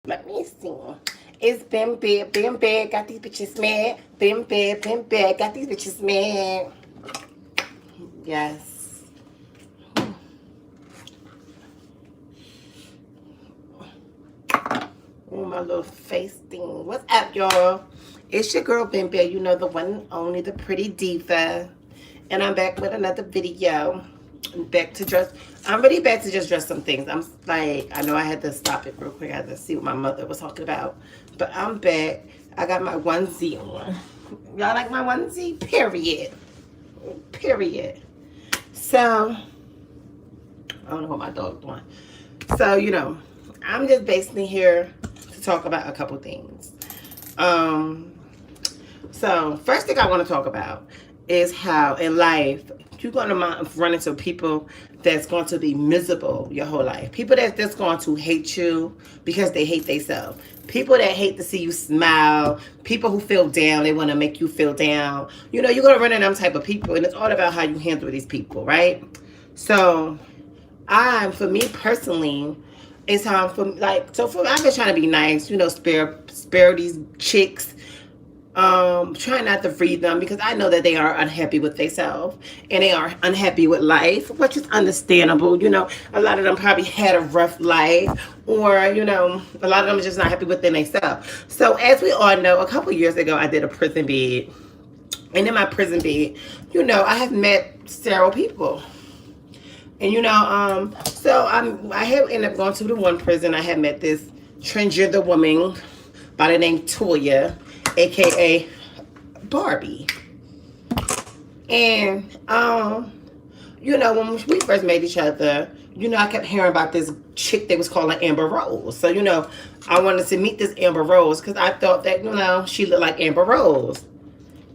Let me see. It's been bad, got these bitches mad. Been bad, got these bitches mad. Yes. Oh, my little face thing. What's up, y'all? It's your girl, Been Bad. You know, the one and only, the pretty diva. And I'm back with another video. I'm back to dress. I'm really back to just dress some things. I'm like, I know I had to stop it real quick. I had to see what my mother was talking about. But I'm back. I got my onesie on. Y'all like my onesie? Period. Period. So, I don't know what my dog's doing. So, I'm just basically here to talk about a couple things. So first thing I want to talk about is how in life you're going to run into people that's going to be miserable your whole life. People that's going to hate you because they hate themselves. People that hate to see you smile. People who feel down, they want to make you feel down. You're going to run into them type of people, and it's all about how you handle these people, right? So for me personally, it's I've been trying to be nice, spare these chicks. Try not to read them because I know that they are unhappy with themselves and they are unhappy with life, which is understandable. A lot of them probably had a rough life, or a lot of them are just not happy within themselves. So as we all know, a couple years ago I did a prison bed, and in my prison bed, I have met several people. And so I have ended up going to the one prison. I had met this transgender woman by the name Toya, aka Barbie. And when we first met each other, I kept hearing about this chick that was called Amber Rose. So I wanted to meet this Amber Rose because I thought that she looked like Amber Rose.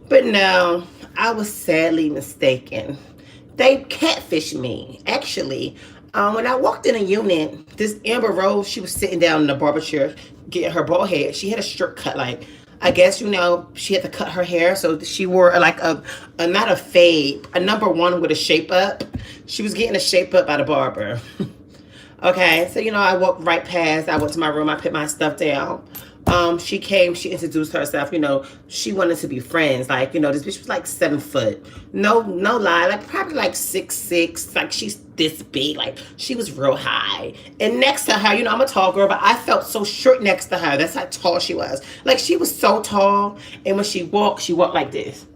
But no, I was sadly mistaken. They catfished me. Actually, when I walked in a unit, this Amber Rose, she was sitting down in the barber chair getting her bald head. She had a strip cut, like, I guess, she had to cut her hair. So she wore like a not a fade, a number one with a shape up. She was getting a shape up by the barber. Okay, so I walked right past. I went to my room. I put my stuff down. She came. She introduced herself. She wanted to be friends. Like, this bitch was like 7 foot. No lie. Like probably like 6'6". Like she's this big. Like she was real high. And next to her, I'm a tall girl, but I felt so short next to her. That's how tall she was. Like she was so tall. And when she walked like this.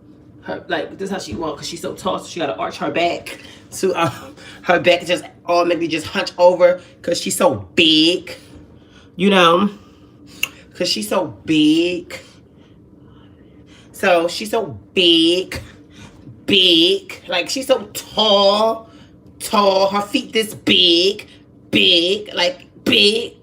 This is how she walked because she's so tall. So she got to arch her back. So her back just automatically just hunch over because she's so big. Because she's so big. So she's so big. Like she's so tall. Her feet this big. Like big.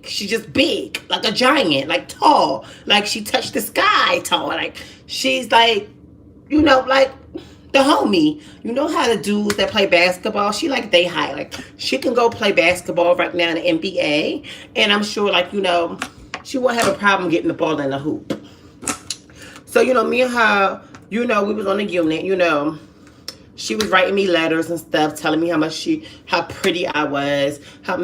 She's just big. Like a giant. Like tall. Like she touched the sky tall. Like she's like, like the homie. You know how the dudes that play basketball, she like they high. Like she can go play basketball right now in the NBA. And I'm sure she won't have a problem getting the ball in the hoop. So, me and her, we was on the unit, she was writing me letters and stuff, telling me how pretty I was, how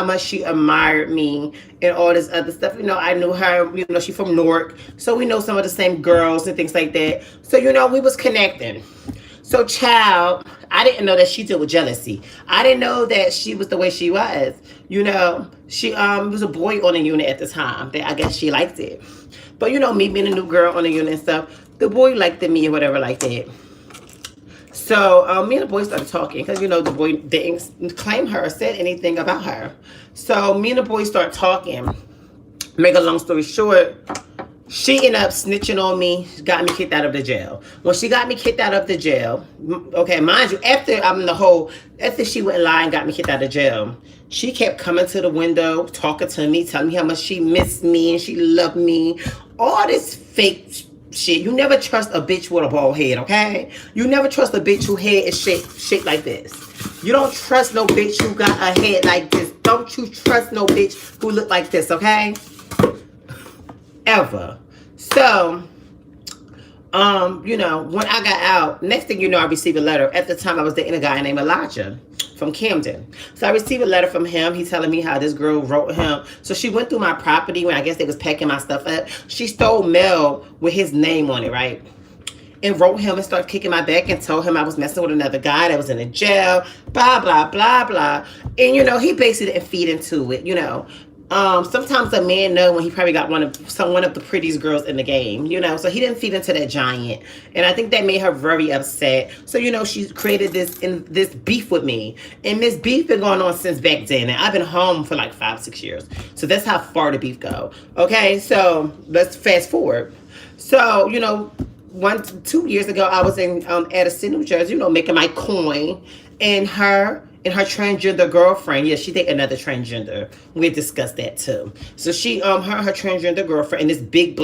much she admired me and all this other stuff. I knew her, she's from Newark. So we know some of the same girls and things like that. So, we was connecting. So, child, I didn't know that she dealt with jealousy. I didn't know that she was the way she was. She was a boy on the unit at the time. That I guess she liked it. But, me being a new girl on the unit and stuff, the boy liked me or whatever like that. So, me and the boy started talking because, the boy didn't claim her or said anything about her. So, me and the boy started talking. Make a long story short, she ended up snitching on me, got me kicked out of the jail. When she got me kicked out of the jail, okay, mind you, after she went live and got me kicked out of jail, she kept coming to the window, talking to me, telling me how much she missed me and she loved me. All this fake shit. You never trust a bitch with a bald head, okay? You never trust a bitch whose head is shaped like this. You don't trust no bitch who got a head like this. Don't you trust no bitch who look like this, okay? Ever. So, You know, when I got out, next thing you know, I received a letter. At the time, I was dating a guy named Elijah from Camden. So I received a letter from him. He's telling me how this girl wrote him. So she went through my property when I guess they was packing my stuff up. She stole mail with his name on it, right? And wrote him and started kicking my back and told him I was messing with another guy that was in a jail, blah, blah, blah, blah. And, you know, he basically didn't feed into it, you know. Sometimes a man know when he probably got one of the prettiest girls in the game, you know. So he didn't feed into that giant, and I think that made her very upset. So you know, she created this beef with me, and this beef been going on since back then. And I've been home for like 5-6 years, so that's how far the beef go. Okay, so let's fast forward. So you know, 2 years ago, I was in Addison, New Jersey, you know, making my coin, and her transgender girlfriend, yeah, she date another transgender. We discussed that too. So she, her transgender girlfriend and this big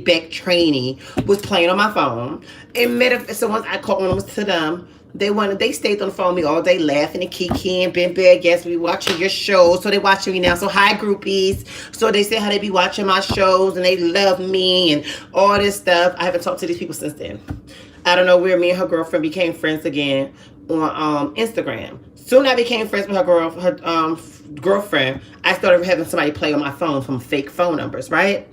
back trainee was playing on my phone. And so once I called on to them, they stayed on the phone with me all day laughing and kikiing, been bad, guess we watching your shows. So they watching me now. So hi groupies. So they say how they be watching my shows and they love me and all this stuff. I haven't talked to these people since then. I don't know where me and her girlfriend became friends again on Instagram. Soon I became friends with her girlfriend. I started having somebody play on my phone from fake phone numbers, right?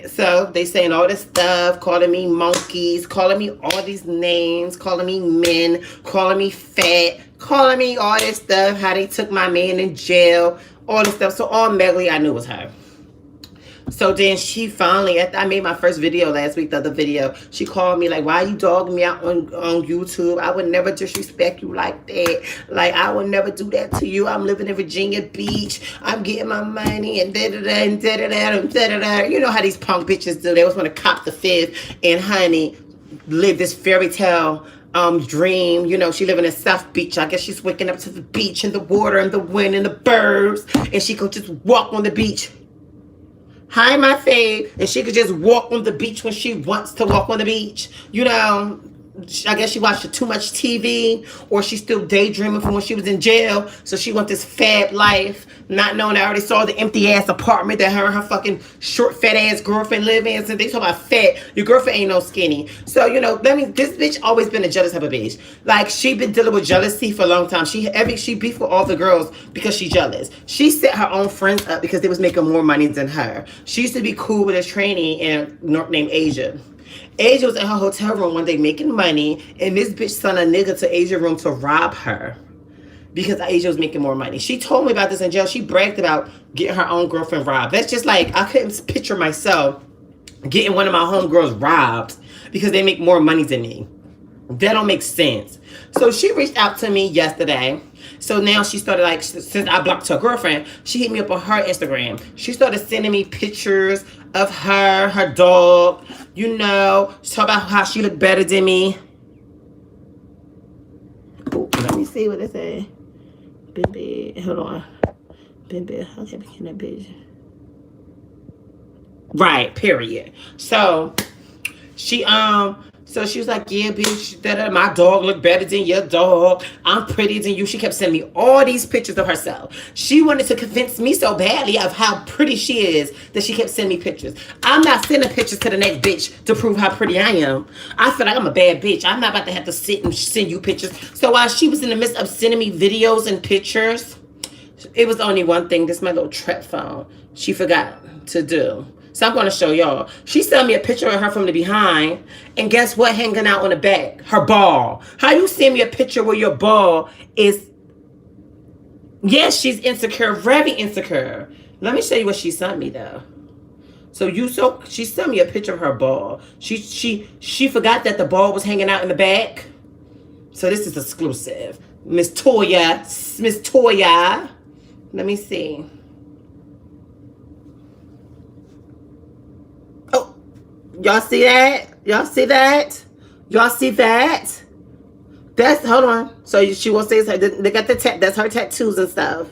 So they saying all this stuff, calling me monkeys, calling me all these names, calling me men, calling me fat, calling me all this stuff, how they took my man in jail, all this stuff. So all medley I knew was her. So then she finally, after I made my first video last week, the other video, she called me like, why are you dogging me out on YouTube? I would never disrespect you like that. Like, I would never do that to you. I'm living in Virginia Beach. I'm getting my money and da-da-da and da-da-da and da-da-da. You know how these punk bitches do. They always want to cop the fifth and, honey, live this fairy tale dream. You know, she living in South Beach. I guess she's waking up to the beach and the water and the wind and the birds. And she could just walk on the beach. Hi, my fave. And she could just walk on the beach when she wants to walk on the beach. You know, I guess she watched too much TV, or she's still daydreaming from when she was in jail. So she wants this fab life, not knowing I already saw the empty ass apartment that her and her fucking short fat ass girlfriend live in. So they talk about fat. Your girlfriend ain't no skinny. So you know, this bitch always been a jealous type of bitch. Like she been dealing with jealousy for a long time. She beefed with all the girls because she jealous. She set her own friends up because they was making more money than her. She used to be cool with a trainee named Asia. Asia was in her hotel room one day making money, and this bitch sent a nigga to Asia's room to rob her because Asia was making more money. She told me about this in jail. She bragged about getting her own girlfriend robbed. That's just like, I couldn't picture myself getting one of my homegirls robbed because they make more money than me. That don't make sense. So she reached out to me yesterday. So now she started, like, since I blocked her girlfriend, she hit me up on her Instagram. She started sending me pictures of her dog, you know. She talked about how she looked better than me. Ooh, let me see what they say. Baby, hold on. Baby, okay, became that bitch. Right, period. So she was like, yeah, bitch, my dog look better than your dog. I'm prettier than you. She kept sending me all these pictures of herself. She wanted to convince me so badly of how pretty she is that she kept sending me pictures. I'm not sending pictures to the next bitch to prove how pretty I am. I feel like I'm a bad bitch. I'm not about to have to sit and send you pictures. So while she was in the midst of sending me videos and pictures, it was only one thing. This is my little trap phone. She forgot to do. So I'm going to show y'all. She sent me a picture of her from the behind. And guess what? Hanging out on the back. Her ball. How you send me a picture where your ball is... Yes, she's insecure. Very insecure. Let me show you what she sent me, though. She sent me a picture of her ball. She forgot that the ball was hanging out in the back. So this is exclusive. Miss Toya. Let me see. Y'all see that? Y'all see that? Y'all see that? That's, hold on. So she won't say it's her. They got that's her tattoos and stuff,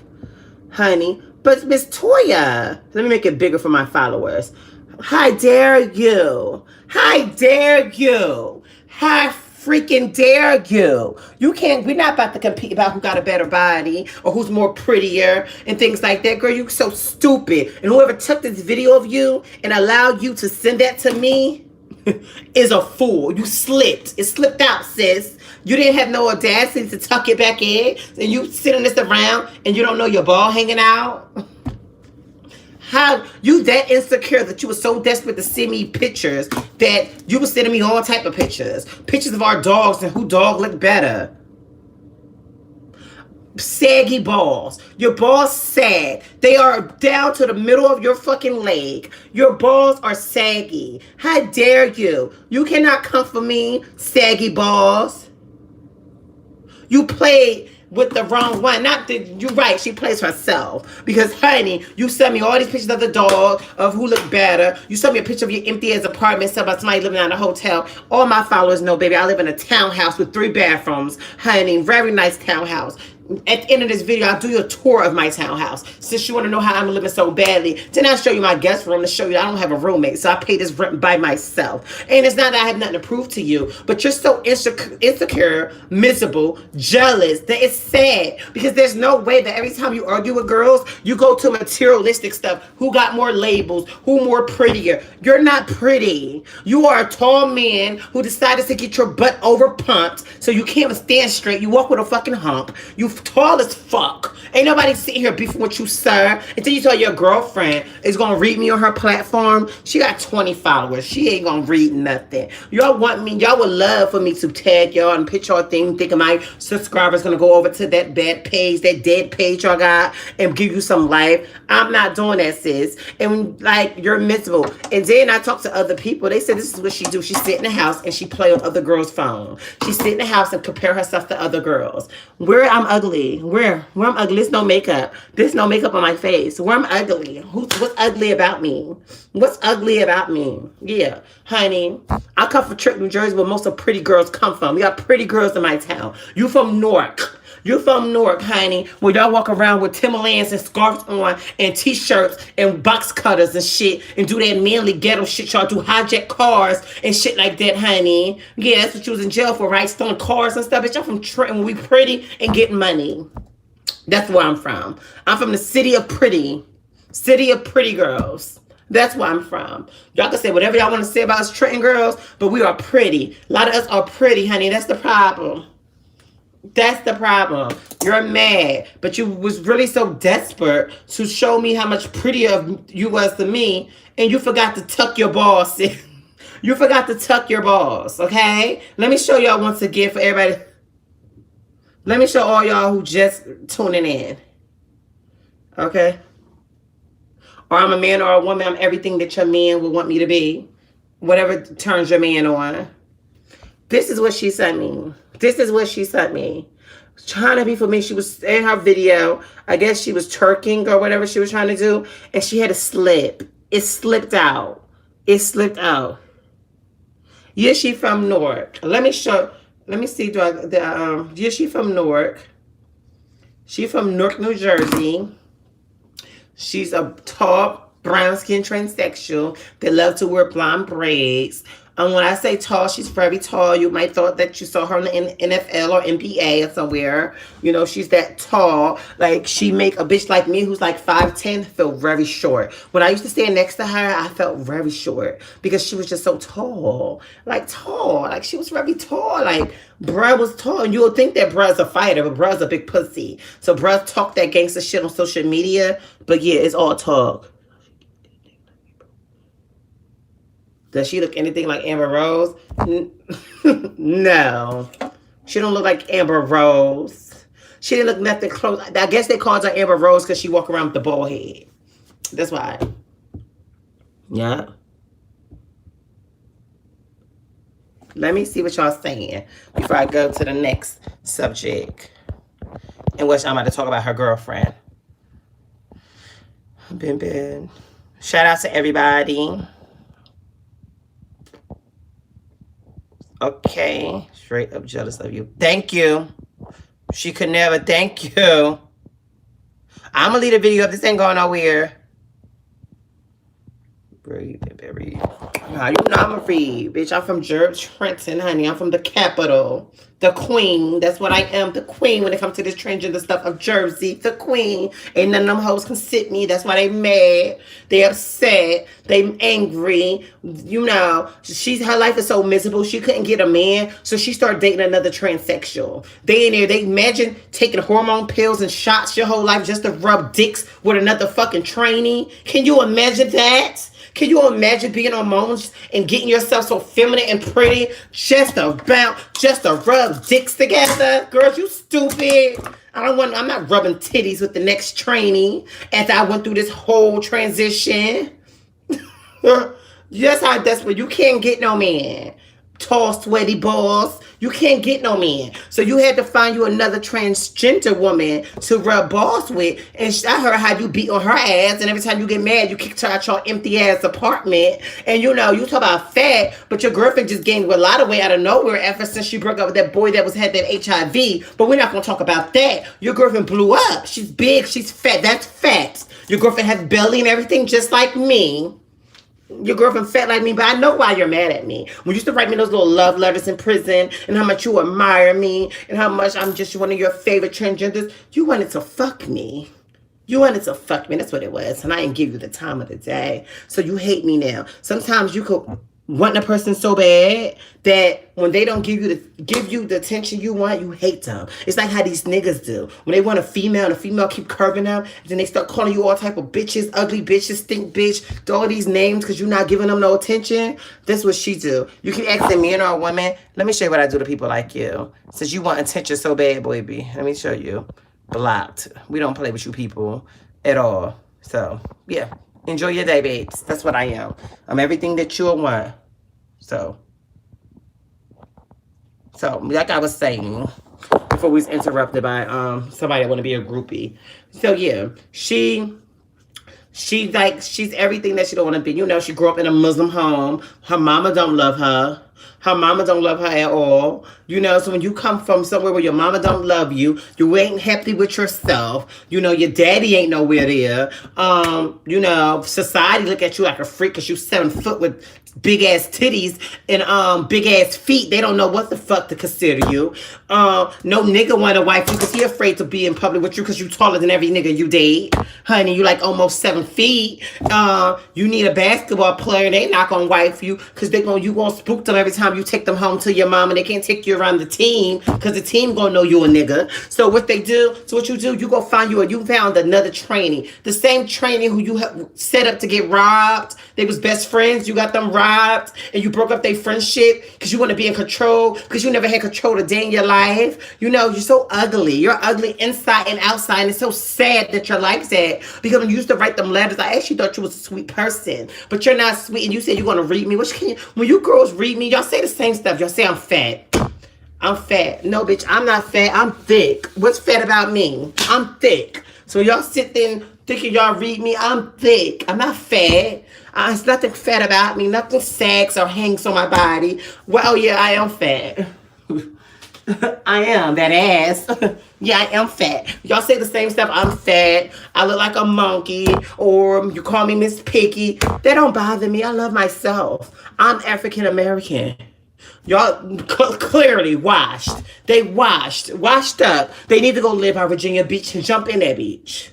honey. But Miss Toya, let me make it bigger for my followers. How dare you? How dare you? How freaking dare you? We're not about to compete about who got a better body or who's more prettier and things like that. Girl, you so stupid. And whoever took this video of you and allowed you to send that to me, is a fool. You slipped. It slipped out, sis. You didn't have no audacity to tuck it back in. And you sitting this around and you don't know your ball hanging out. How you that insecure that you were so desperate to send me pictures that you were sending me all type of pictures. Pictures of our dogs and who dog looked better. Saggy balls. Your balls sag. They are down to the middle of your fucking leg. Your balls are saggy. How dare you? You cannot come for me, saggy balls. You played with the wrong one. Not that you're right, she plays herself. Because, honey, you sent me all these pictures of the dog, of who looked better. You sent me a picture of your empty ass apartment, sent by somebody living in a hotel. All my followers know, baby, I live in a townhouse with 3 bathrooms. Honey, very nice townhouse. At the end of this video, I'll do you a tour of my townhouse. Since you want to know how I'm living so badly, then I'll show you my guest room to show you I don't have a roommate. So I pay this rent by myself. And it's not that I have nothing to prove to you, but you're so insecure, miserable, jealous that it's sad. Because there's no way that every time you argue with girls, you go to materialistic stuff. Who got more labels? Who more prettier? You're not pretty. You are a tall man who decided to get your butt over pumped so you can't stand straight. You walk with a fucking hump. You tall as fuck. Ain't nobody sitting here beefing with you, sir. Until you tell your girlfriend is gonna read me on her platform. She got 20 followers. She ain't gonna read nothing. Y'all want me, y'all would love for me to tag y'all and pitch y'all thing, thinking my subscribers gonna go over to that bad page, that dead page y'all got, and give you some life. I'm not doing that, sis. And like, you're miserable. And then I talk to other people. They said this is what she do. She sit in the house and she play on other girls' phone. She sit in the house and compare herself to other girls. Where I'm ugly. Where I'm ugly. There's no makeup. There's no makeup on my face. Where I'm ugly. What's ugly about me? What's ugly about me? Yeah, honey. I come from Trenton, New Jersey, where most of pretty girls come from. We got pretty girls in my town. You from Newark. You're from Newark, honey, where y'all walk around with Timberlands and scarves on and t-shirts and box cutters and shit and do that manly ghetto shit. Y'all do hijack cars and shit like that, honey. Yeah, that's what you was in jail for, right? Stealing cars and stuff. Bitch, y'all from Trenton when we pretty and getting money. That's where I'm from. I'm from the city of pretty. City of pretty girls. That's where I'm from. Y'all can say whatever y'all want to say about us Trenton girls, but we are pretty. A lot of us are pretty, honey. That's the problem. That's the problem. You're mad, but you was really so desperate to show me how much prettier you was than me, and you forgot to tuck your balls. You forgot to tuck your balls, okay? Let me show y'all once again for everybody. Let me show all y'all who just tuning in, okay? Or I'm a man or a woman. I'm everything that your man would want me to be. Whatever turns your man on. This is what she sent me. This is what she sent me. Trying to be for me. She was in her video. I guess she was twerking or whatever she was trying to do. And she had a slip. It slipped out. It slipped out. Yeah, she from Newark. Let me show. Let me see. Yeah, she from Newark. She from Newark, New Jersey. She's a tall, brown-skinned transsexual that loves to wear blonde braids. When I say tall, she's very tall. You might thought that you saw her in the NFL or NBA or somewhere. You know, she's that tall. Like, she make a bitch like me who's like 5'10" feel very short. When I used to stand next to her, I felt very short because she was just so tall. Like, tall. Like, she was very tall. Like, bruh was tall. And you would think that bruh's a fighter, but bruh's a big pussy. So bruh talk that gangster shit on social media. But yeah, it's all talk. Does she look anything like Amber Rose? No. She don't look like Amber Rose. She didn't look nothing close. I guess they called her Amber Rose because she walk around with the bald head. That's why. Yeah. Let me see what y'all saying before I go to the next subject, in which I'm about to talk about her girlfriend. Ben. Shout out to everybody. Okay, straight up jealous of you. Thank you. She could never. Thank you. I'm gonna leave the video up. This ain't going nowhere. Breathe, baby. Nah, you know I'm a read, bitch. I'm from Jerb Trenton, honey. I'm from the capital. The queen. That's what I am. The queen when it comes to this transgender stuff of Jersey. The queen. Ain't none of them hoes can sit me. That's why they mad. They upset. They angry. You know, her life is so miserable. She couldn't get a man, so she started dating another transsexual. They in there, they imagine taking hormone pills and shots your whole life just to rub dicks with another fucking trainee. Can you imagine that? Can you imagine being on hormones and getting yourself so feminine and pretty just to rub dicks together? Girls, you stupid. I'm not rubbing titties with the next trainee after I went through this whole transition. That's how desperate. You can't get no man. Tall, sweaty balls. You can't get no man. So you had to find you another transgender woman to rub balls with. And I heard how you beat on her ass. And every time you get mad, you kicked her out your empty ass apartment. And you know, you talk about fat, but your girlfriend just gained a lot of weight out of nowhere ever since she broke up with that boy that had that HIV. But we're not going to talk about that. Your girlfriend blew up. She's big. She's fat. That's fat. Your girlfriend has belly and everything just like me. Your girlfriend fat like me, but I know why you're mad at me. When you used to write me those little love letters in prison and how much you admire me and how much I'm just one of your favorite transgenders, you wanted to fuck me. You wanted to fuck me. That's what it was. And I didn't give you the time of the day. So you hate me now. Sometimes you could want a person so bad that when they don't give you the attention you want, you hate them. It's like how these niggas do. When they want a female and the female keep curving out, and then they start calling you all type of bitches, ugly bitches, stink bitch, all these names because you're not giving them no attention. That's what she do. You keep asking me or a woman, let me show you what I do to people like you. Since you want attention so bad, baby, let me show you. Blocked. We don't play with you people at all. So, yeah. Enjoy your day, babes. That's what I am. I'm everything that you'll want. So, like I was saying before we was interrupted by somebody that want to be a groupie. So yeah, she's everything that she don't want to be. You know, she grew up in a Muslim home. Her mama don't love her. Her mama don't love her at all. You know, so when you come from somewhere where your mama don't love you, you ain't happy with yourself. You know, your daddy ain't nowhere there. You know, society look at you like a freak because you 7 foot with big ass titties and big ass feet. They don't know what the fuck to consider you. No nigga want to wife you because he afraid to be in public with you because you taller than every nigga you date. Honey, you like almost 7 feet. You need a basketball player. They not gonna wife you because you gonna spook them every time you take them home to your mom, and they can't take you around the team because the team gonna know you a nigga. So what you do, you go find you found another trainee. The same trainee who you have set up to get robbed. They was best friends. You got them robbed and you broke up their friendship because you want to be in control because you never had control a day in your life. You know, you're so ugly. You're ugly inside and outside, and it's so sad that you're like that because when you used to write them letters, I actually thought you was a sweet person, but you're not sweet, and you said you're going to read me. When you girls read me, y'all say the same stuff. Y'all say I'm fat. I'm fat. No, bitch, I'm not fat. I'm thick. What's fat about me? I'm thick. So y'all sit there thinking y'all read me. I'm thick. I'm not fat. There's nothing fat about me. Nothing sags or hangs on my body. Well, yeah, I am fat. I am. That ass. Yeah, I am fat. Y'all say the same stuff. I'm fat. I look like a monkey. Or you call me Miss Piggy. That don't bother me. I love myself. I'm African American. Y'all clearly washed. They washed up. They need to go live on Virginia Beach and jump in that beach.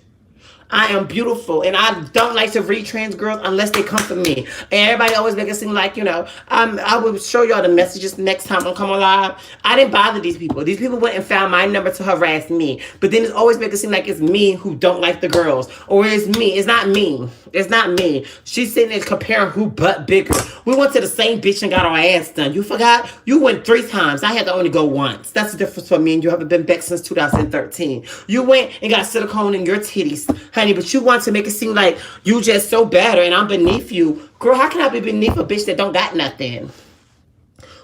I am beautiful, and I don't like to read trans girls unless they come from me. And everybody always make it seem like, you know, I will show y'all the messages next time I come on live. I didn't bother these people. These people went and found my number to harass me. But then it's always make it seem like it's me who don't like the girls. Or it's me. It's not me. It's not me. She's sitting there comparing who butt bigger. We went to the same bitch and got our ass done. You forgot? You went 3 times. I had to only go once. That's the difference for me and you. Haven't been back since 2013. You went and got silicone in your titties, honey, but you want to make it seem like you just so better and I'm beneath you. Girl, how can I be beneath a bitch that don't got nothing?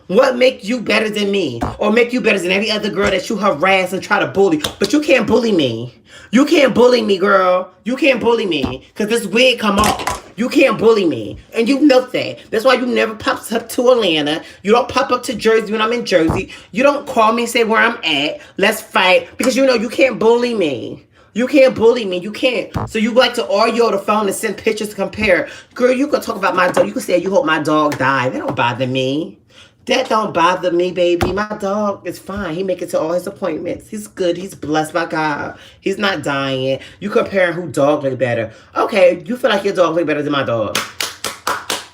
What make you better than me? Or make you better than every other girl that you harass and try to bully? But you can't bully me. You can't bully me, girl. You can't bully me. Because this wig come off. You can't bully me. And you know that. That's why you never pops up to Atlanta. You don't pop up to Jersey when I'm in Jersey. You don't call me and say where I'm at. Let's fight. Because you know you can't bully me. You can't bully me. You can't. So you like to argue on the phone and send pictures to compare. Girl, you could talk about my dog. You could say you hope my dog died. That don't bother me. That don't bother me, baby. My dog is fine. He make it to all his appointments. He's good. He's blessed by God. He's not dying. You comparing who dog look better. Okay, you feel like your dog look better than my dog.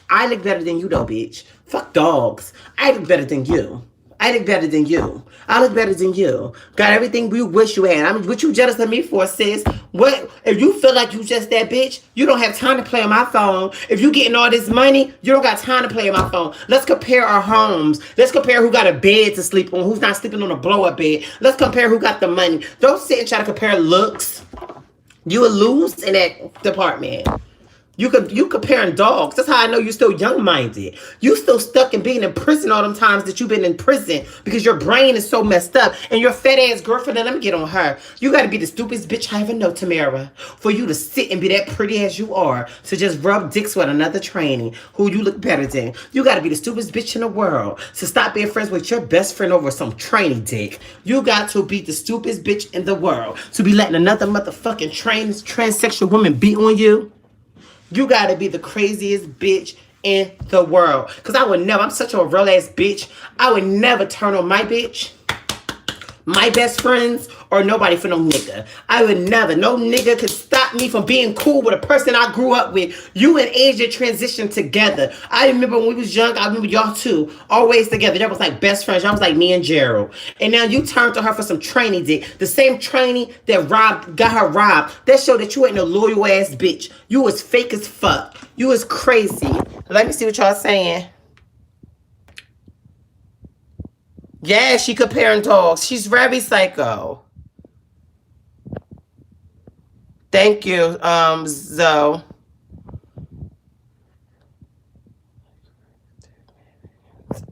I look better than you though, bitch. Fuck dogs. I look better than you. I look better than you. I look better than you. Got everything we wish you had. I'm what you jealous of me for, sis. What if you feel like you just that bitch? You don't have time to play on my phone. If you getting all this money, you don't got time to play on my phone. Let's compare our homes. Let's compare who got a bed to sleep on, who's not sleeping on a blow-up bed. Let's compare who got the money. Don't sit and try to compare looks. You will lose in that department. You comparing dogs. That's how I know you're still young-minded. You still stuck in being in prison all them times that you've been in prison because your brain is so messed up. And your fat-ass girlfriend, and let me get on her. You got to be the stupidest bitch I ever know, Tamara, for you to sit and be that pretty as you are to just rub dicks with another tranny who you look better than. You got to be the stupidest bitch in the world to stop being friends with your best friend over some tranny dick. You got to be the stupidest bitch in the world to be letting another motherfucking transsexual woman beat on you. You gotta be the craziest bitch in the world. Cause I would never, I'm such a real ass bitch. I would never turn on my bitch, my best friends, or nobody for no nigga. I would never. No nigga could stop me from being cool with a person I grew up with. You and Asia transitioned together. I remember when we was young, I remember y'all two always together. Y'all was like best friends. Y'all was like me and Gerald. And now you turned to her for some trainee dick. The same trainee that got her robbed. That showed that you ain't no loyal ass bitch. You was fake as fuck. You was crazy. Let me see what y'all saying. Yeah, she comparing dogs. She's very psycho. Thank you, Zoe.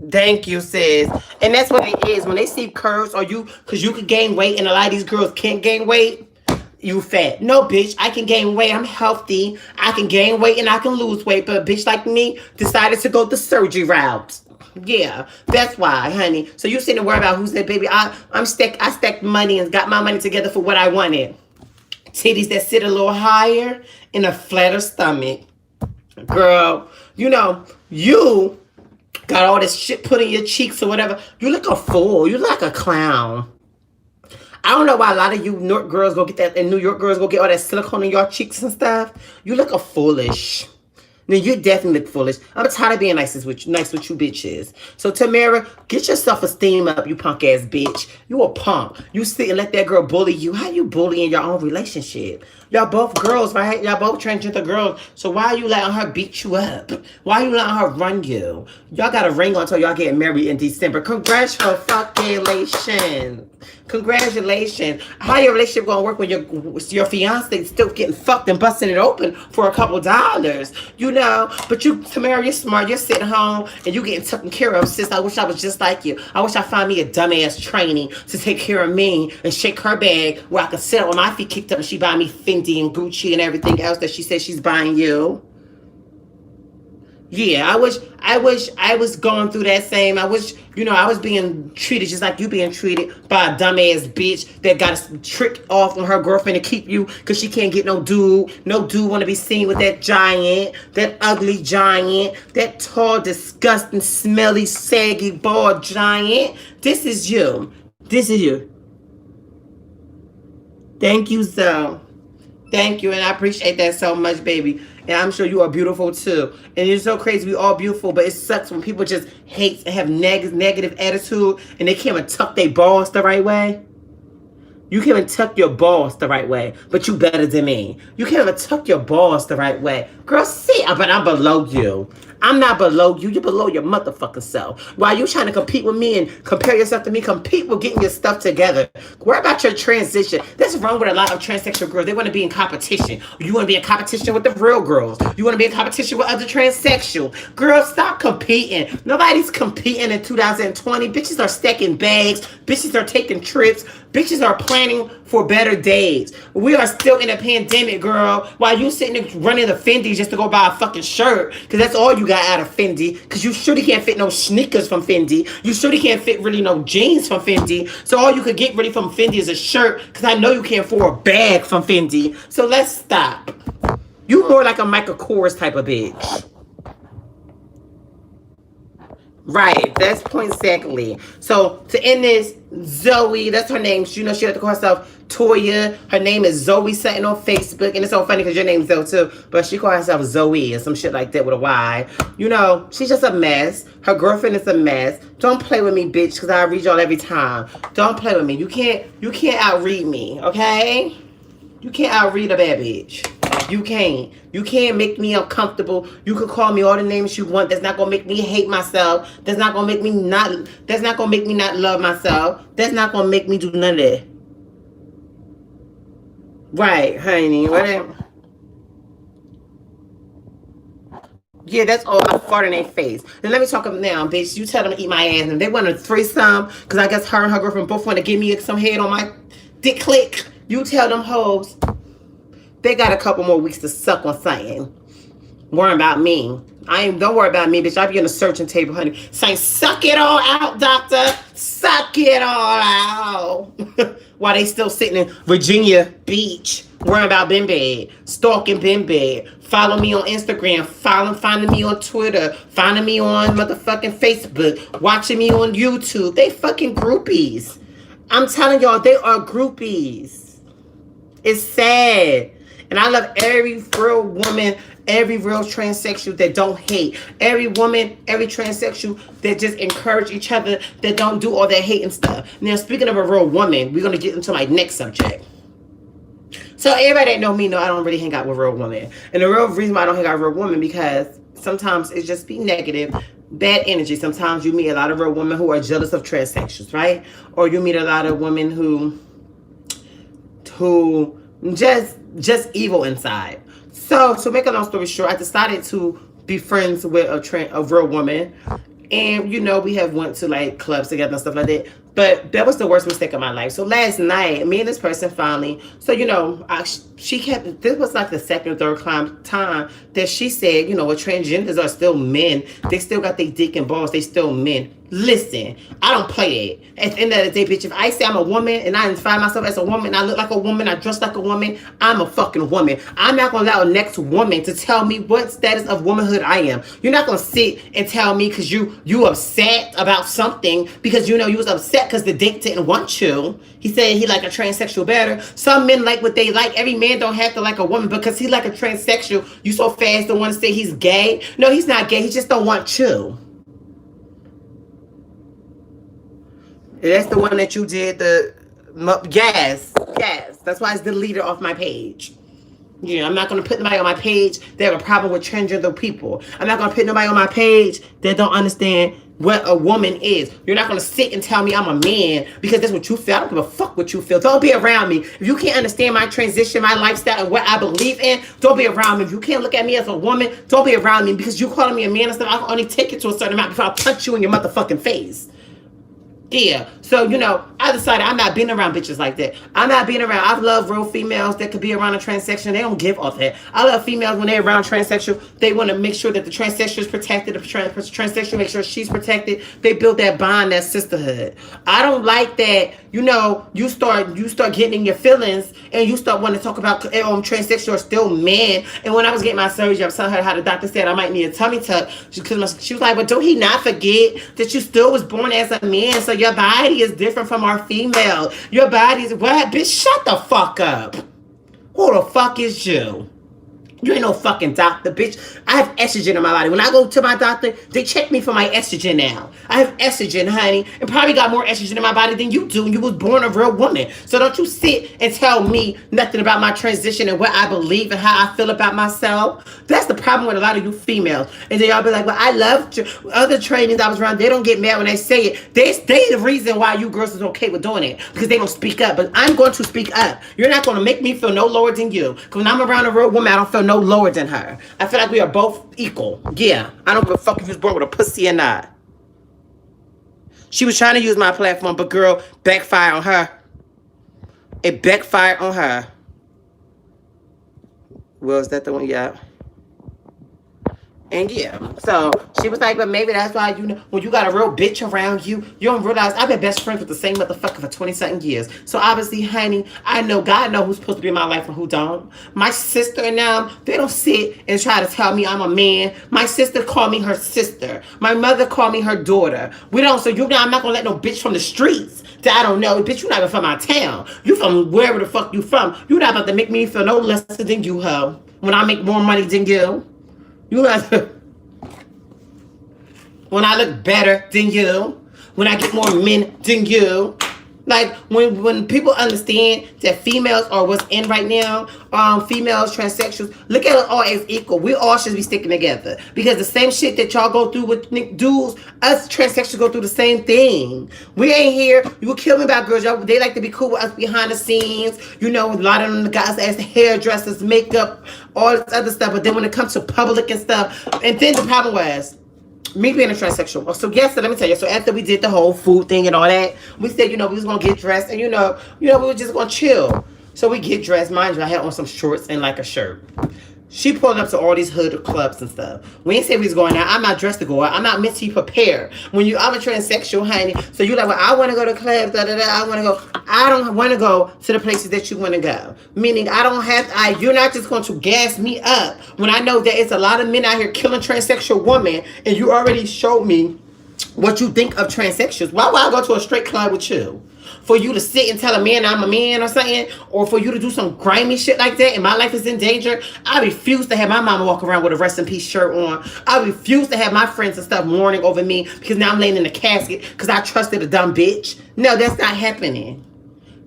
Thank you, sis. And that's what it is. When they see curves or you, because you can gain weight and a lot of these girls can't gain weight, you fat. No, bitch, I can gain weight. I'm healthy. I can gain weight and I can lose weight. But a bitch like me decided to go the surgery route. Yeah, that's why, honey. So you sitting to worry about who's that baby. I stacked money and got my money together for what I wanted. Titties that sit a little higher and a flatter stomach. Girl, you got all this shit put in your cheeks or whatever. You look a fool. You look like a clown. I don't know why a lot of you New York girls go get that, and New York girls go get all that silicone in your cheeks and stuff. You look a foolish. Now, you definitely look foolish. I'm tired of being nice with you bitches. So, Tamara, get your self-esteem up, you punk ass bitch. You a punk. You sit and let that girl bully you. How you bullying your own relationship? Y'all both girls, right? Y'all both transgender girls. So why are you letting her beat you up? Why are you letting her run you? Y'all got a ring on until y'all get married in December. Congratulations. Congratulations. How your relationship gonna work when your fiance still getting fucked and busting it open for a couple dollars? But you, Tamara, you're smart. You're sitting home and you getting taken care of, sis. I wish I was just like you. I wish I find me a dumbass trainee to take care of me and shake her bag where I could sit with my feet kicked up and she buy me Fendi and Gucci and everything else that she says she's buying you. Yeah, I wish I was going through that same. I wish, I was being treated just like you being treated by a dumbass bitch that got tricked off on her girlfriend to keep you because she can't get no dude. No dude want to be seen with that giant, that ugly giant, that tall, disgusting, smelly, saggy, bald giant. This is you. This is you. Thank you, Zoe. Thank you, and I appreciate that so much, baby. And I'm sure you are beautiful too. And it's so crazy, we all beautiful, but it sucks when people just hate and have negative attitude and they can't even tuck their balls the right way. You can't even tuck your balls the right way, but you better than me. You can't even tuck your balls the right way. Girl, see, but I'm below you. I'm not below you. You're below your motherfucking self. While you trying to compete with me and compare yourself to me, compete with getting your stuff together. Worry about your transition. That's wrong with a lot of transsexual girls. They want to be in competition. You want to be in competition with the real girls. You want to be in competition with other transsexual. Girls, stop competing. Nobody's competing in 2020. Bitches are stacking bags. Bitches are taking trips. Bitches are planning for better days. We are still in a pandemic, girl. While you sitting there running the Fendi just to go buy a fucking shirt, because that's all you got out of Fendi, because you surely can't fit no sneakers from Fendi. You surely can't fit really no jeans from Fendi. So all you could get really from Fendi is a shirt, because I know you can't afford a bag from Fendi. So let's stop. You more like a Michael Kors type of bitch. Right, that's point exactly. So to end this, Zoe, that's her name. You know, she had to call herself Toya. Her name is Zoe Sutton on Facebook, and it's so funny because your name's Zoe too. But she called herself Zoe or some shit like that with a Y. You know, she's just a mess. Her girlfriend is a mess. Don't play with me, bitch, because I read y'all every time. Don't play with me. You can't outread me, okay? You can't outread a bad bitch. You can't. You can't make me uncomfortable. You could call me all the names you want. That's not gonna make me hate myself. That's not gonna make me not. That's not gonna make me not love myself. That's not gonna make me do none of that. Right, honey. Whatever. Yeah, that's all. I fart in their face. And let me talk them now, bitch. You tell them to eat my ass. And they want a threesome, because I guess her and her girlfriend both want to give me some head on my dick click. You tell them hoes. They got a couple more weeks to suck on something. Worrying about me. Don't worry about me, bitch. I be on the searching table, honey. Saying, suck it all out, doctor. Suck it all out. While they still sitting in Virginia Beach, worrying about Ben Bed, stalking Ben Bed. Follow me on Instagram. Finding me on Twitter. Finding me on motherfucking Facebook. Watching me on YouTube. They fucking groupies. I'm telling y'all, they are groupies. It's sad. And I love every real woman, every real transsexual that don't hate. Every woman, every transsexual that just encourage each other, that don't do all that hate and stuff. Now, speaking of a real woman, we're going to get into my next subject. So everybody that know me know I don't really hang out with real women. And the real reason why I don't hang out with real women, because sometimes it just be negative, bad energy. Sometimes you meet a lot of real women who are jealous of transsexuals, right? Or you meet a lot of women who just evil inside. So to make a long story short, I decided to be friends with a real woman, and you know, we have went to like clubs together and stuff like that. But that was the worst mistake of my life. So last night, me and this person finally, so you know, she kept, this was like the second or third time that she said, you know, what, transgenders are still men. They still got their dick and balls. They still men. Listen, I don't play that. At the end of the day, bitch, if I say I'm a woman and I define myself as a woman, I look like a woman, I dress like a woman, I'm a fucking woman. I'm not going to allow a next woman to tell me what status of womanhood I am. You're not going to sit and tell me because you upset about something, because you know you was upset because the dick didn't want you. He said he like a transsexual better. Some men like what they like. Every man don't have to like a woman because he like a transsexual. You so fast don't want to say he's gay. No, he's not gay. He just don't want you. That's the one that you did yes. That's why it's deleted off my page. Yeah, I'm not going to put nobody on my page that have a problem with transgender people. I'm not going to put nobody on my page that don't understand what a woman is. You're not going to sit and tell me I'm a man because that's what you feel. I don't give a fuck what you feel. Don't be around me. If you can't understand my transition, my lifestyle, and what I believe in, don't be around me. If you can't look at me as a woman, don't be around me, because you calling me a man and stuff, I can only take it to a certain amount before I punch you in your motherfucking face. Yeah, so, you know, I decided I'm not being around bitches like that. I'm not being around. I love real females that could be around a transsexual. They don't give off that. I love females when they're around transsexual. They want to make sure that the transsexual is protected. The transsexual make sure she's protected. They build that bond, that sisterhood. I don't like that, you know, you start getting in your feelings and you start wanting to talk about transsexual are still men. And when I was getting my surgery, I was telling her how the doctor said I might need a tummy tuck. She was like, but don't he not forget that you still was born as a man, so your body is different from our female. Your body is what? Bitch, shut the fuck up. Who the fuck is you? You ain't no fucking doctor, bitch. I have estrogen in my body. When I go to my doctor, they check me for my estrogen now. I have estrogen, honey, and probably got more estrogen in my body than you do. You was born a real woman. So don't you sit and tell me nothing about my transition and what I believe and how I feel about myself. That's the problem with a lot of you females. And then y'all be like, well, I love other trainings I was around. They don't get mad when they say it. They the reason why you girls is okay with doing it, because they don't speak up. But I'm going to speak up. You're not going to make me feel no lower than you. Because when I'm around a real woman, I don't feel no lower than her. I feel like we are both equal. Yeah, I don't give a fuck if you was born with a pussy or not. She was trying to use my platform, but girl, backfired on her. It backfired on her. Well, is that the one? Yeah. And yeah, so she was like, but maybe that's why, you know, when you got a real bitch around you, you don't realize I've been best friends with the same motherfucker for 20-something years. So obviously, honey, I know God know who's supposed to be in my life and who don't. My sister and them, they don't sit and try to tell me I'm a man. My sister called me her sister. My mother called me her daughter. We don't, so you know, I'm not gonna let no bitch from the streets that I don't know. Bitch, you not even from our town. You from wherever the fuck you from. You not about to make me feel no less than you, hoe. When I make more money than you. You guys, when I look better than you, when I get more men than you, like when people understand that females are what's in right now, females, transsexuals, look at us all as equal. We all should be sticking together because the same shit that y'all go through with dudes, us transsexuals go through the same thing. We ain't here. You will kill me about girls. Y'all, they like to be cool with us behind the scenes. You know, a lot of them the guys as hairdressers, makeup, all this other stuff. But then when it comes to public and stuff, and then the problem was me being a transsexual. So yes, so let me tell you. So after we did the whole food thing and all that, we said, you know, we was gonna get dressed and you know, we were just gonna chill. So we get dressed. Mind you, I had on some shorts and like a shirt. She pulled up to all these hood clubs and stuff. We ain't say we was going out. I'm not dressed to go out. I'm not mentally prepared. I'm a transsexual, honey. So you like, well, I want to go to clubs, da da da. I want to go. I don't want to go to the places that you want to go. Meaning, I don't have. You're not just going to gas me up when I know that it's a lot of men out here killing transsexual women, and you already showed me what you think of transsexuals. Why would I go to a straight club with you? For you to sit and tell a man I'm a man or something, or for you to do some grimy shit like that and my life is in danger. I refuse to have my mama walk around with a rest in peace shirt on. I refuse to have my friends and stuff mourning over me because now I'm laying in a casket because I trusted a dumb bitch. No, that's not happening.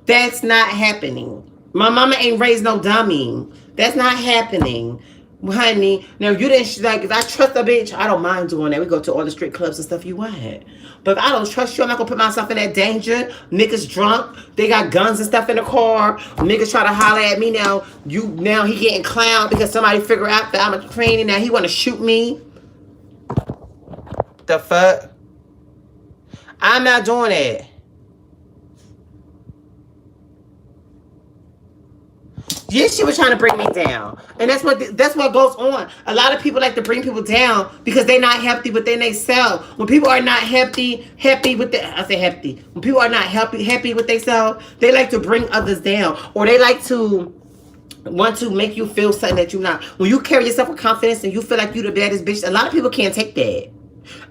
That's not happening. My mama ain't raised no dummy. That's not happening. Honey, now if you didn't, like, if I trust a bitch, I don't mind doing that. We go to all the strip clubs and stuff you want. But if I don't trust you, I'm not gonna put myself in that danger. Niggas drunk, they got guns and stuff in the car. Niggas try to holler at me now. Now he getting clowned because somebody figure out that I'm a cranny. Now he wanna shoot me. The fuck? I'm not doing that. Yes, she was trying to bring me down. And that's what goes on. A lot of people like to bring people down because they're not happy within themselves. When people are not happy with when people are not happy with themselves, they like to bring others down. Or they like to want to make you feel something that you're not. When you carry yourself with confidence and you feel like you're the baddest bitch, a lot of people can't take that.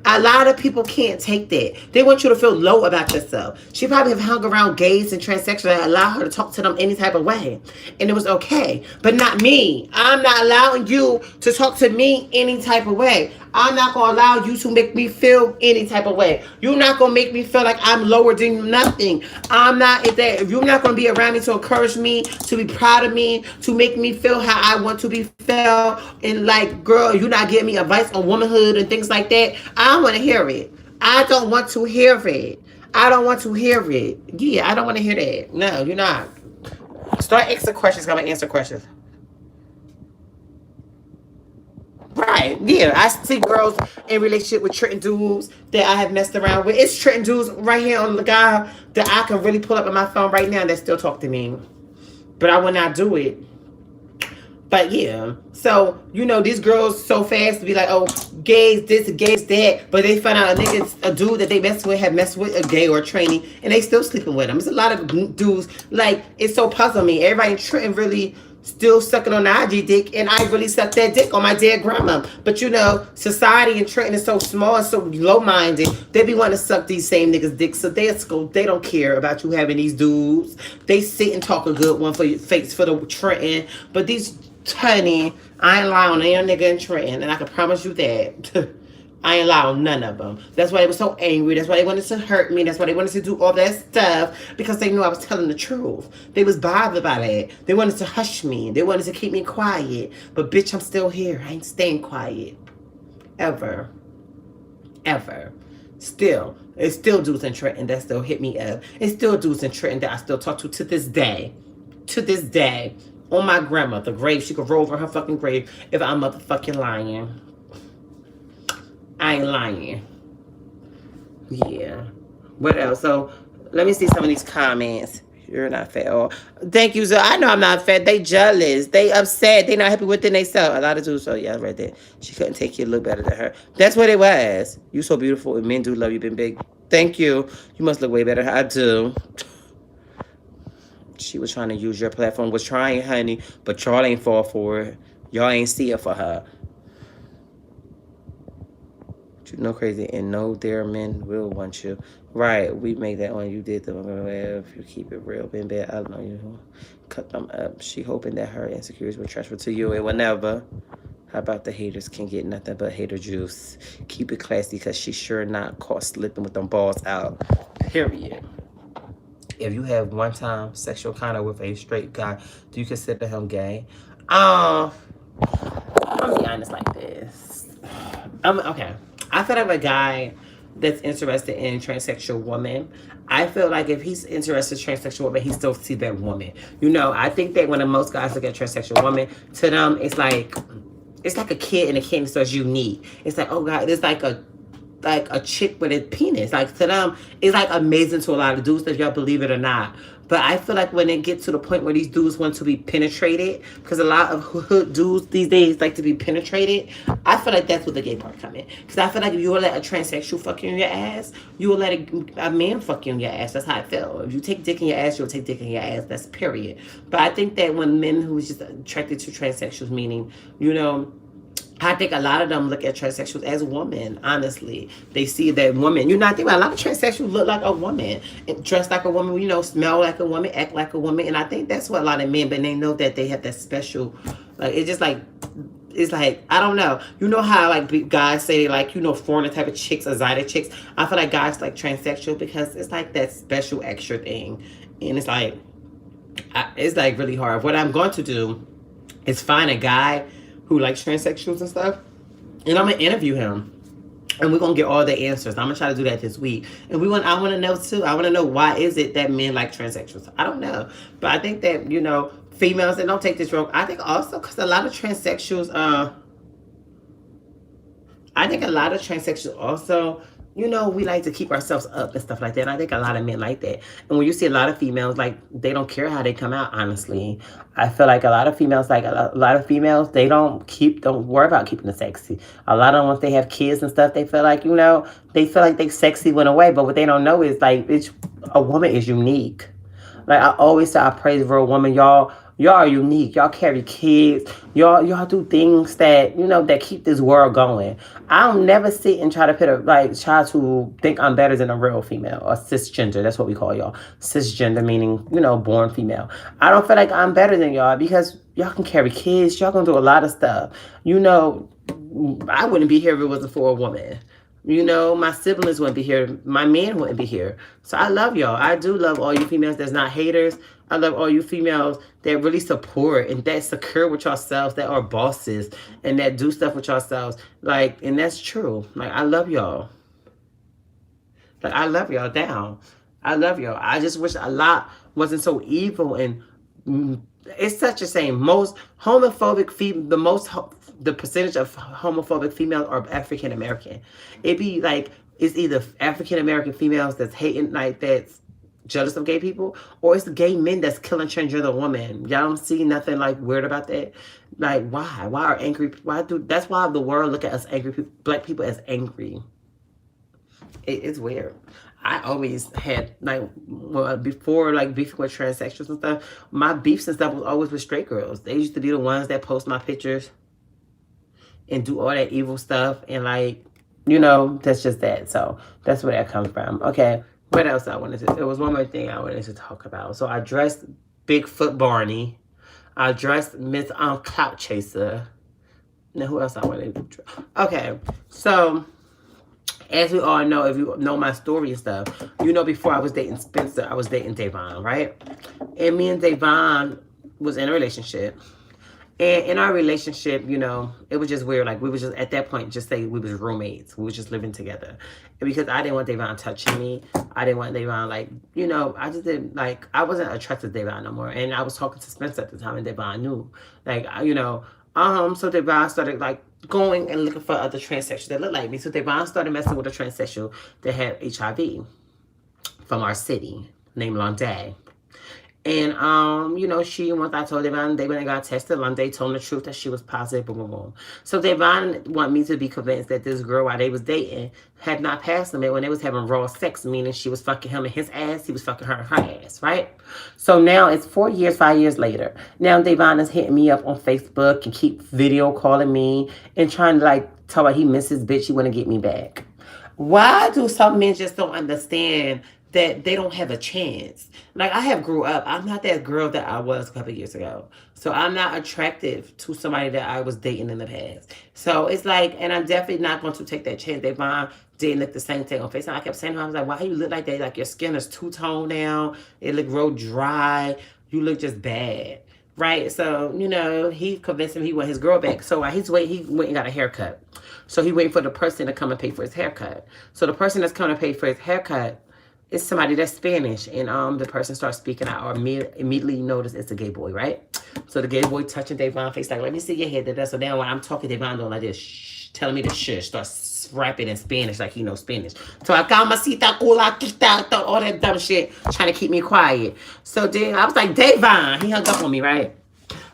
A lot of people can't take that. They want you to feel low about yourself. She probably have hung around gays and transsexuals that allow her to talk to them any type of way. And it was okay. But not me. I'm not allowing you to talk to me any type of way. I'm not going to allow you to make me feel any type of way. You're not going to make me feel like I'm lower than nothing. I'm not, if you're not going to be around me to encourage me, to be proud of me, to make me feel how I want to be felt. And like, girl, you're not giving me advice on womanhood and things like that. I don't want to hear it. I don't want to hear it. I don't want to hear it. Yeah, I don't want to hear that. No, you're not. Start asking questions. I'm going to answer questions. Right, yeah. I see girls in relationship with Trenton dudes that I have messed around with. It's Trenton dudes right here on the guy that I can really pull up on my phone right now that still talk to me. But I will not do it. But yeah. So, you know, these girls so fast to be like, oh, gays this, gays that. But they find out a dude that they mess with have messed with a gay or a tranny. And they still sleeping with them. It's a lot of dudes. Like, it's so puzzling me. Everybody in Trenton really still sucking on the IG dick, and I really sucked that dick on my dead grandma. But you know, society in Trenton is so small and so low-minded, they be wanting to suck these same niggas' dicks, so they don't care about you having these dudes. They sit and talk a good one for your face for the Trenton, but these honey, I ain't lying on any nigga in Trenton, and I can promise you that. I ain't allowed none of them. That's why they were so angry. That's why they wanted to hurt me. That's why they wanted to do all that stuff. Because they knew I was telling the truth. They was bothered by that. They wanted to hush me. They wanted to keep me quiet. But bitch, I'm still here. I ain't staying quiet. Ever. Ever. Still. It's still dudes in Trenton that still hit me up. It's still dudes in Trenton that I still talk to this day. To this day. On my grandmother grave. She could roll over her fucking grave if I'm motherfucking lying. I ain't lying. Yeah. What else? So, let me see some of these comments. You're not fat. Oh, thank you, sir. I know I'm not fat. They jealous. They upset. They not happy within themselves. A lot of dudes. So yeah, right there. She couldn't take you a little better than her. That's what it was. You so beautiful, and men do love you. Been big. Thank you. You must look way better. I do. She was trying to use your platform. Was trying, honey, but y'all ain't fall for it. Y'all ain't see it for her. You know, crazy, and no, their men will want you. Right, we make that one. You did the if you keep it real, been bad. I don't know you. Cut them up. She hoping that her insecurities will transfer to you. It will never. How about the haters can get nothing but hater juice? Keep it classy, because she's sure not caught slipping with them balls out. Period. If you have one time sexual encounter with a straight guy, do you consider him gay? I'm gonna be honest like this. Okay. I feel like a guy that's interested in transsexual women, I feel like if he's interested in transsexual women, he still sees that woman. You know, I think that when most guys look at transsexual women, to them, it's like a kid in a candy store is unique. It's like, oh God, it's like a chick with a penis. Like, to them, it's like amazing to a lot of dudes, if y'all believe it or not. But I feel like when it gets to the point where these dudes want to be penetrated, because a lot of hood dudes these days like to be penetrated, I feel like that's where the gay part come in. Because I feel like if you will let a transsexual fuck you in your ass, you will let a man fuck you in your ass. That's how I feel. If you take dick in your ass, you'll take dick in your ass. That's period. But I think that when men who is just attracted to transsexuals, meaning, you know, I think a lot of them look at transsexuals as women, honestly. They see that woman. You know, I think a lot of transsexuals look like a woman, and dress like a woman, you know, smell like a woman, act like a woman. And I think that's what a lot of men, but they know that they have that special, like, it's just like, it's like, I don't know. You know how, like, guys say, like, you know, foreigner type of chicks, exotic chicks. I feel like guys like transsexual because it's like that special extra thing. And it's like really hard. What I'm going to do is find a guy who likes transsexuals and stuff, and I'm gonna interview him, and we're gonna get all the answers. I'm gonna try to do that this week, and I want to know too. I want to know, why is it that men like transsexuals? I don't know, but I think that, you know, females, and don't take this wrong, I think also because a lot of transsexuals, also, you know, we like to keep ourselves up and stuff like that. And I think a lot of men like that. And when you see a lot of females, like, they don't care how they come out, honestly. I feel like a lot of females, they don't worry about keeping it sexy. A lot of them, once they have kids and stuff, they feel like, you know, they sexy went away. But what they don't know is, like, a woman is unique. Like, I always say, I praise for a woman. Y'all are unique. Y'all carry kids. Y'all do things that, you know, that keep this world going. I'll never sit and try to think I'm better than a real female, or cisgender. That's what we call y'all. Cisgender meaning, you know, born female. I don't feel like I'm better than y'all because y'all can carry kids. Y'all can do a lot of stuff. You know, I wouldn't be here if it wasn't for a woman. You know, my siblings wouldn't be here. My man wouldn't be here. So I love y'all. I do love all you females that's not haters. I love all you females that really support and that secure with yourselves, that are bosses and that do stuff with yourselves. Like, and that's true. Like, I love y'all. Like, I love y'all down. I love y'all. I just wish a lot wasn't so evil. And it's such a shame. Most homophobic the percentage of homophobic females are African American. It be like, it's either African American females that's hating, like, that's jealous of gay people, or it's the gay men that's killing transgender women. Y'all don't see nothing like weird about that. Like, why are angry? That's why the world look at us angry people, black people, as angry. It's weird. I always had, like, before, like, beefing with transsexuals and stuff, my beefs and stuff was always with straight girls. They used to be the ones that post my pictures and do all that evil stuff. And, like, you know, that's just that. So that's where that comes from. Okay, what else I wanted to, there was one more thing I wanted to talk about. So I dressed Bigfoot Barney. I dressed Miss Clout Chaser. Now, who else I wanted to dress? Okay, so as we all know, if you know my story and stuff, you know, before I was dating Spencer, I was dating Davon, right? And me and Davon was in a relationship. And in our relationship, you know, it was just weird. Like, we was just, at that point, just say we was roommates. We was just living together. And because I didn't want Davon touching me. I didn't want Davon, like, you know, I just didn't, like, I wasn't attracted to Davon no more. And I was talking to Spencer at the time, and Davon knew. Like, you know, so Davon started, like, going and looking for other transsexuals that looked like me. So Davon started messing with a transsexual that had HIV from our city named Londay. And you know, once I told Devon, they went and got tested. They told the truth that she was positive. Boom, boom, boom. So Devon want me to be convinced that this girl, while they was dating, had not passed him. And when they was having raw sex, meaning she was fucking him in his ass, he was fucking her in her ass, right? So now it's 4 years, 5 years later. Now Devon is hitting me up on Facebook and keep video calling me and trying to like tell her he missed his bitch. He want to get me back. Why do some men just don't understand that they don't have a chance? Like, I have grew up. I'm not that girl that I was a couple years ago. So I'm not attractive to somebody that I was dating in the past. So it's like, and I'm definitely not going to take that chance. They mom didn't look the same thing on FaceTime. I kept saying to her, I was like, why you look like that? Like, your skin is two-toned now. It look real dry. You look just bad. Right? So, you know, he convinced him he want his girl back. So while he's waiting, he went and got a haircut. So he waiting for the person to come and pay for his haircut. So the person that's coming to pay for his haircut is somebody that's Spanish. And the person starts speaking out or immediately notice it's a gay boy, right? So the gay boy touching Davon's face like, let me see your head. So now when I'm talking, Davon doing like this, shh, telling me to shush, starts rapping in Spanish like he knows Spanish. So I got my cita, all that dumb shit, trying to keep me quiet. So then I was like, Davon, he hung up on me, right?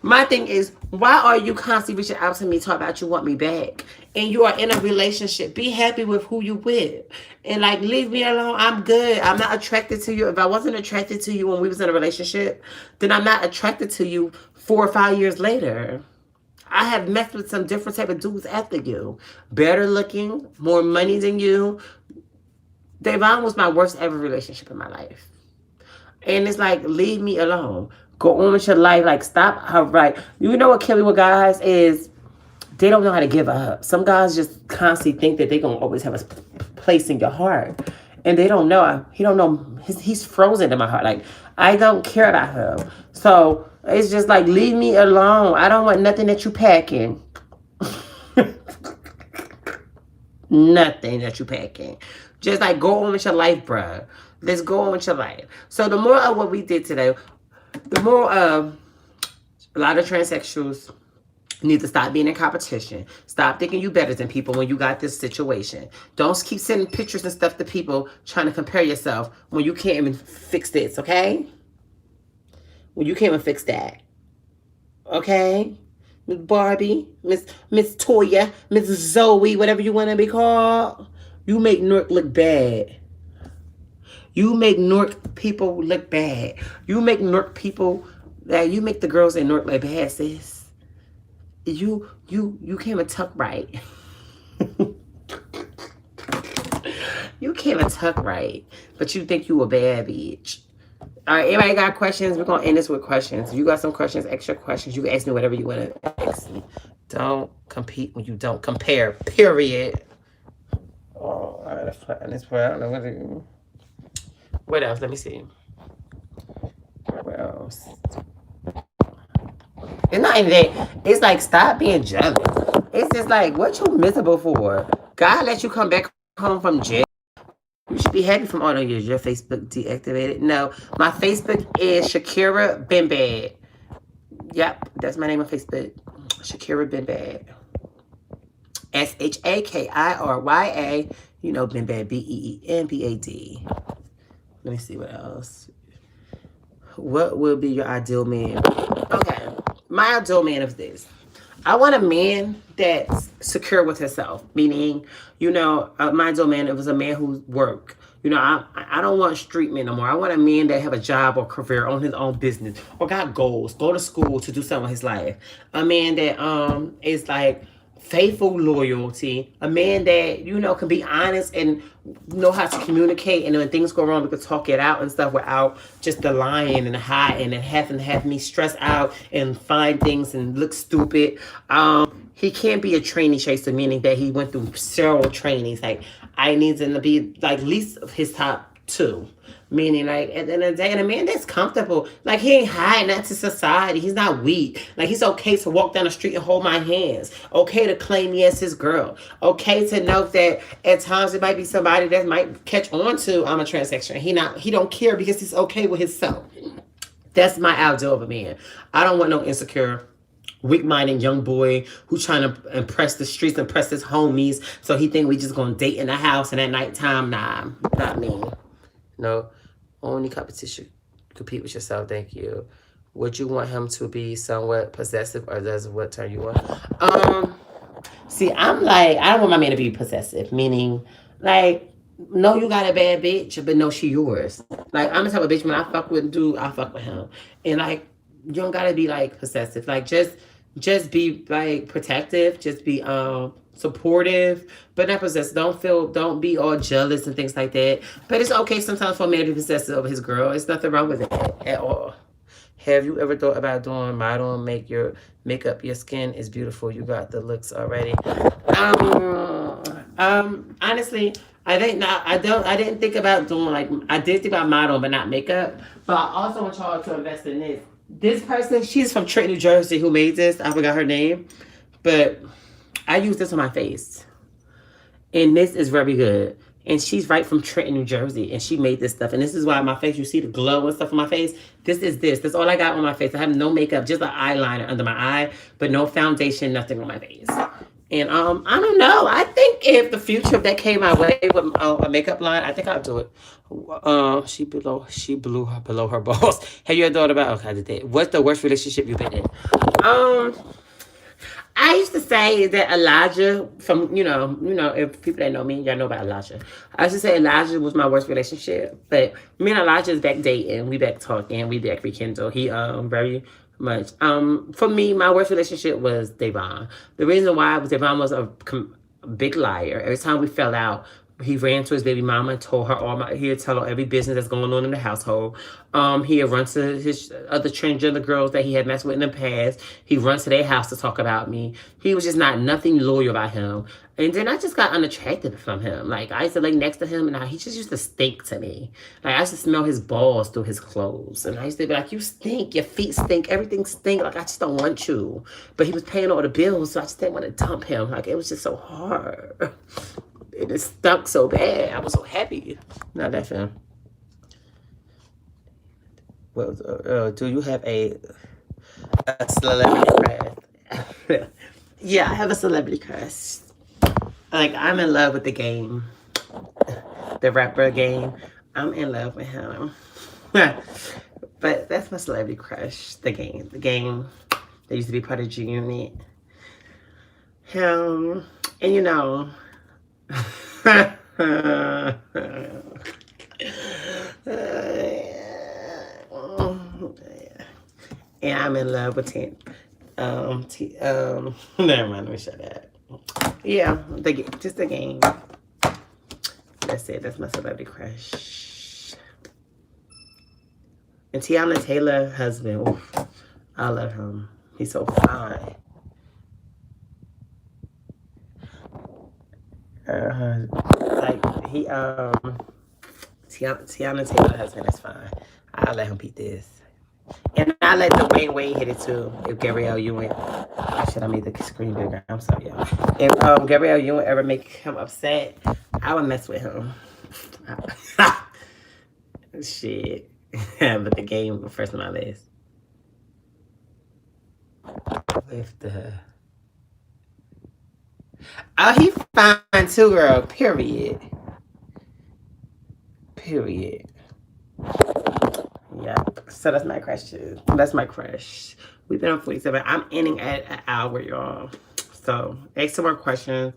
My thing is, why are you constantly reaching out to me, talking about you want me back? And you are in a relationship. Be happy with who you with. And like, leave me alone. I'm good. I'm not attracted to you. If I wasn't attracted to you when we was in a relationship, then I'm not attracted to you 4 or 5 years later. I have messed with some different type of dudes after you. Better looking, more money than you. Davon was my worst ever relationship in my life. And it's like, leave me alone. Go on with your life. Like, stop her, right? You know what killing with guys is? They don't know how to give up. Some guys just constantly think that they're going to always have a place in your heart. And they don't know. He don't know. He's frozen in my heart. Like, I don't care about him. So, it's just like, leave me alone. I don't want nothing that you packing. Nothing that you packing. Just like, go on with your life, bruh. Let's go on with your life. So, the more of what we did today, the more a lot of transsexuals need to stop being in competition. Stop thinking you better than people when you got this situation. Don't keep sending pictures and stuff to people trying to compare yourself when you can't even fix this, okay? When you can't even fix that. Okay? Miss Barbie, Miss Toya, Miss Zoe, whatever you want to be called. You make Newark look bad. You make Newark people look bad. You make Newark people, you make the girls in Newark look bad, sis. You can't even tuck right. You can't even tuck right. But you think you a bad bitch. All right, everybody got questions? We're going to end this with questions. If you got some questions, extra questions, you can ask me whatever you want to ask me. Don't compete when you don't compare, period. Oh, I got to flatten this part. I don't know what to do. What else? Let me see. What else? It's not even that. It's like, stop being jealous. It's just like, what you miserable for? God let you come back home from jail. You should be happy from all those years. Your Facebook deactivated. No, my Facebook is Shakira Benbad. Yep, that's my name on Facebook. Shakira Benbad. Shakirya. You know, Benbad, Beenbad. Let me see what else. What will be your ideal man? Okay, my ideal man is this. I want a man that's secure with himself, meaning, you know, my ideal man, it was a man who work. You know, I don't want street men no more. I want a man that have a job or career, own his own business, or got goals, go to school to do something with his life. A man that is like faithful loyalty, a man that, you know, can be honest and know how to communicate, and when things go wrong we can talk it out and stuff without just the lying and hiding and having to have me stress out and find things and look stupid. He can't be a trainee chaser, meaning that he went through several trainings. Like, I need him to be like at least his top 2. Meaning, like, at the end of the day, and a man that's comfortable, like, he ain't hiding that to society. He's not weak. Like, he's okay to walk down the street and hold my hands. Okay to claim me as his girl. Okay to know that at times it might be somebody that might catch on to I'm a transsexual. He don't care because he's okay with himself. That's my ideal of a man. I don't want no insecure, weak-minded young boy who's trying to impress the streets, impress his homies, so he think we just gonna date in the house and at nighttime. Nah, not me. No, only competition Compete with yourself. Thank you. Would you want him to be somewhat possessive, or does what turn you on? See, I'm like, I don't want my man to be possessive, meaning, like, no, you got a bad bitch, but no, she yours. Like, I'm the type of bitch when I fuck with a dude, I fuck with him, and like, you don't gotta be like possessive. Like, just be like protective, just be supportive, but not possessive. Don't be all jealous and things like that. But it's okay sometimes for a man to be possessive over his girl. It's nothing wrong with it at all. Have you ever thought about doing modeling? Make up your skin is beautiful. You got the looks already. Honestly, I think not. I don't. I didn't think about doing like. I did think about modeling, but not makeup. But I also want y'all to invest in this. This person, she's from Trenton, New Jersey, who made this. I forgot her name, but I use this on my face, and this is very good. And she's right from Trenton, New Jersey, and she made this stuff. And this is why my face, you see the glow and stuff on my face. This is this. That's all I got on my face. I have no makeup, just an eyeliner under my eye, but no foundation, nothing on my face. And I don't know. I think if the future if that came my way with a makeup line, I think I'll do it. She blew her below her balls. Have you ever thought about? Okay, I did that. What's the worst relationship you've been in? Um, I used to say that Elijah from if people that know me, y'all know about Elijah. I used to say Elijah was my worst relationship, but me and Elijah is back dating, we back talking, we back rekindle. He very much for me, my worst relationship was Devon. The reason why was Devon was a big liar. Every time we fell out, he ran to his baby mama and told her he'd tell her every business that's going on in the household. He'd run to his other transgender girls that he had messed with in the past. He'd run to their house to talk about me. He was just not nothing loyal about him. And then I just got unattracted from him. Like, I used to lay next to him, and he just used to stink to me. Like, I used to smell his balls through his clothes. And I used to be like, you stink, your feet stink, everything stink. Like, I just don't want you. But he was paying all the bills, so I just didn't want to dump him. Like, it was just so hard. It stunk so bad. I was so happy. Not that film. Well, do you have a celebrity crush? Yeah, I have a celebrity crush. Like, I'm in love with the game. The rapper game. I'm in love with him. But that's my celebrity crush. The game. The game. They used to be part of G Unit. Him. And and I'm in love with him. Never mind, let me shut that. Yeah, just the game. That's it. That's my celebrity crush. And Tiana Taylor, husband. Oof, I love him. He's so fine. Tiana Taylor husband is fine. I'll let him beat this. And I let the Wayne hit it too. If Gabrielle Ewing, should I made the screen bigger? I'm sorry, y'all. If Gabrielle Ewing ever make him upset, I would mess with him. Shit. But the game was first on my list. With the he fine too, girl. Period. Yeah. So that's my crush too. That's my crush. We've been on 47. I'm ending at an hour, y'all. So ask some more questions.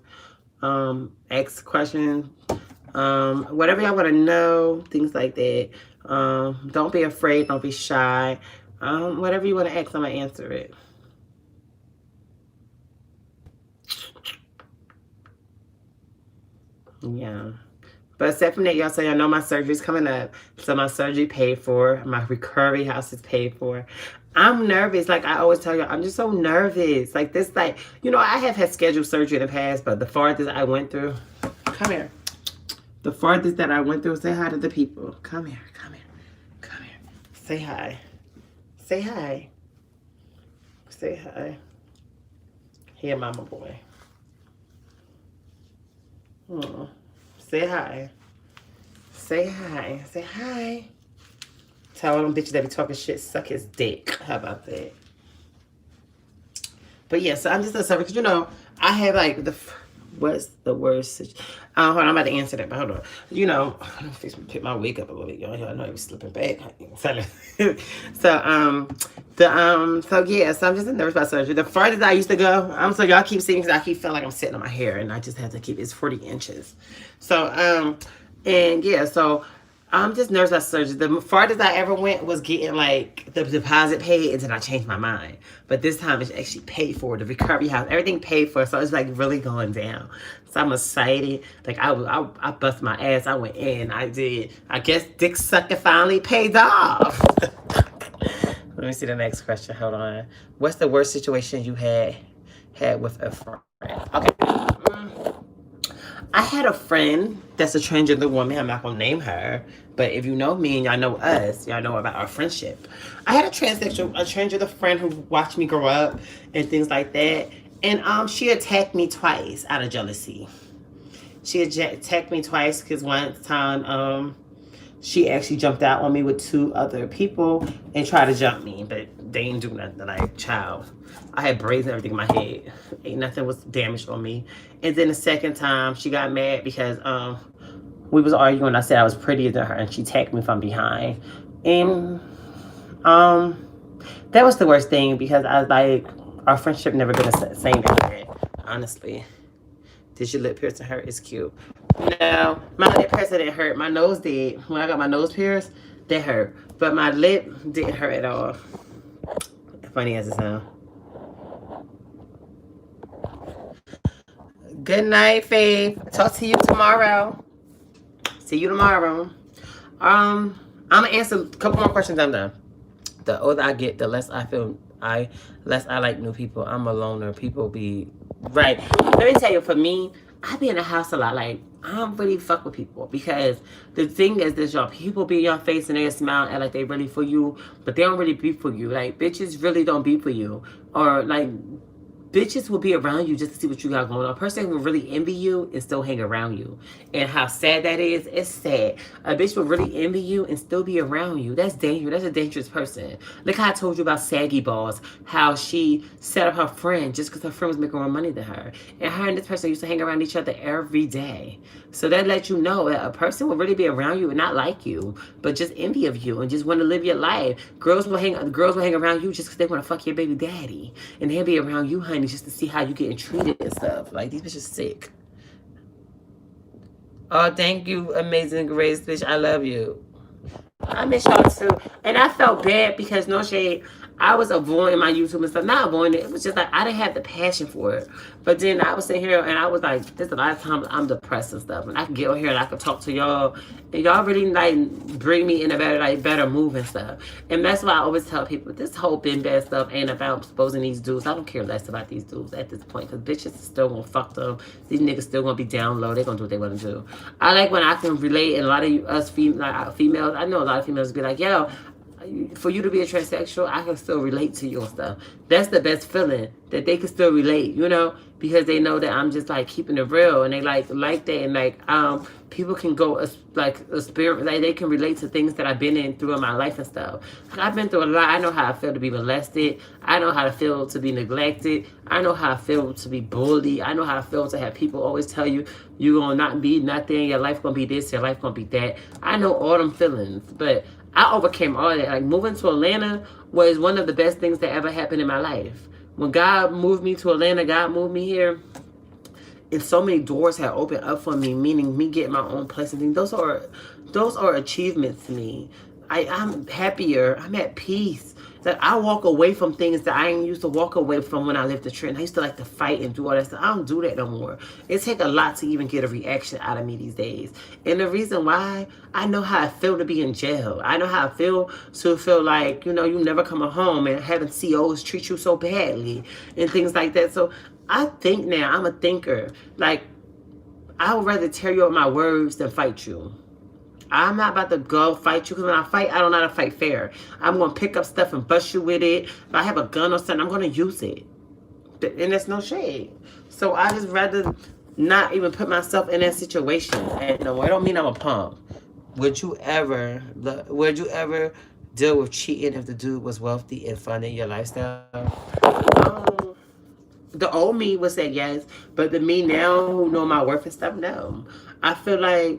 Ask questions. Whatever y'all want to know, things like that. Don't be afraid. Don't be shy. Whatever you want to ask, I'm gonna answer it. Yeah. But aside from that, y'all, so y'all know my surgery's coming up. So my surgery paid for. My recovery house is paid for. I'm nervous. Like I always tell y'all, I'm just so nervous. Like this, I have had scheduled surgery in the past, but the farthest I went through, come here. The farthest that I went through, say hi to the people. Come here. Say hi. Say hi. Say hi. Here, mama boy. Say hi. Say hi. Say hi. Tell all them bitches that be talking shit, suck his dick. How about that? But yeah, so I'm just a survey because I have like What's the worst? Hold on, I'm about to answer that, but hold on. You know, I'm gonna fix pick my wig up a little bit, y'all. I know I was slipping back. So yeah, so I'm just nervous about surgery. The farthest I used to go, so y'all keep seeing because I keep feeling like I'm sitting on my hair, and I just have to keep it's 40 inches. So and yeah, so I'm just nervous about surgery. The farthest I ever went was getting like the deposit paid, and then I changed my mind. But this time it's actually paid for. The recovery house, everything paid for. So it's like really going down. So I'm excited. Like I bust my ass. I went in. I did. I guess dick sucking finally paid off. Let me see the next question. Hold on. What's the worst situation you had with a friend? Okay. I had a friend that's a transgender woman. I'm not gonna name her, but if you know me and y'all know us, y'all know about our friendship. I had a transgender friend who watched me grow up and things like that, and she attacked me twice out of jealousy. She attacked me twice because one time she actually jumped out on me with 2 other people and tried to jump me, but they didn't do nothing. Like, child, I had braids and everything in my head. Ain't nothing was damaged on me. And then the second time, she got mad because we was arguing. I said I was prettier than her, and she attacked me from behind. And that was the worst thing because I was like, our friendship never been the same after that, honestly. Did your lip piercing hurt? It's cute. No, my lip piercing didn't hurt. My nose did. When I got my nose pierced, that hurt. But my lip didn't hurt at all. Funny as it sounds. Good night, Faith. Talk to you tomorrow. See you tomorrow. I'm gonna answer a couple more questions. I'm done. The older I get, the less I feel less I like new people. I'm a loner. People be right. Let me tell you, for me, I be in the house a lot. Like, I don't really fuck with people because the thing is this, y'all. People be in your face and they smile and like they really for you, but they don't really be for you. Like, bitches really don't be for you, or like. Bitches will be around you just to see what you got going on. A person will really envy you and still hang around you. And how sad that is, it's sad. A bitch will really envy you and still be around you. That's dangerous. That's a dangerous person. Look how I told you about Saggy Balls, how she set up her friend just because her friend was making more money than her. And her and this person used to hang around each other every day. So that lets you know that a person will really be around you and not like you, but just envy of you and just want to live your life. Girls will hang around you just because they want to fuck your baby daddy. And they'll be around you, honey, just to see how you getting treated and stuff. Like, these bitches sick. Oh, thank you, Amazing Grace, bitch. I love you. I miss y'all too. And I felt bad because, no shade, I was avoiding my YouTube and stuff. Not avoiding it. It was just like I didn't have the passion for it. But then I was sitting here and I was like, there's a lot of times I'm depressed and stuff. And I can get on here and I can talk to y'all. And y'all really like bring me in a better mood and stuff. And that's why I always tell people, this whole been bad stuff ain't about exposing these dudes. I don't care less about these dudes at this point. Because bitches are still gonna fuck them. These niggas still gonna be down low. They gonna do what they wanna do. I like when I can relate, and a lot of us females, I know a lot of females be like, yo, for you to be a transsexual, I can still relate to your stuff. That's the best feeling, that they can still relate, you know, because they know that I'm just like keeping it real, and they like that, and like people can go a spirit, like they can relate to things that I've been in through in my life and stuff. I've been through a lot. I know how I feel to be molested. I know how to feel to be neglected. I know how I feel to be bullied. I know how I feel to have people always tell you you're gonna not be nothing. Your life gonna be this. Your life gonna be that. I know all them feelings, but I overcame all that. Like, moving to Atlanta was one of the best things that ever happened in my life. When God moved me to Atlanta, God moved me here, and so many doors had opened up for me, meaning me getting my own place and things. Those are achievements to me. I'm happier. I'm at peace. That I walk away from things that I ain't used to walk away from when I lived in Trenton. I used to like to fight and do all that stuff. I don't do that no more. It takes a lot to even get a reaction out of me these days. And the reason why, I know how I feel to be in jail. I know how I feel to feel like, you know, you never come home and having COs treat you so badly and things like that. So I think now, I'm a thinker. Like, I would rather tear you up my words than fight you. I'm not about to go fight you, because when I fight, I don't know how to fight fair. I'm going to pick up stuff and bust you with it. If I have a gun or something, I'm going to use it. And there's no shade. So I just rather not even put myself in that situation. And no, I don't mean I'm a punk. Would you ever deal with cheating if the dude was wealthy and funding your lifestyle? The old me would say yes, but the me now who know my worth and stuff, no. I feel like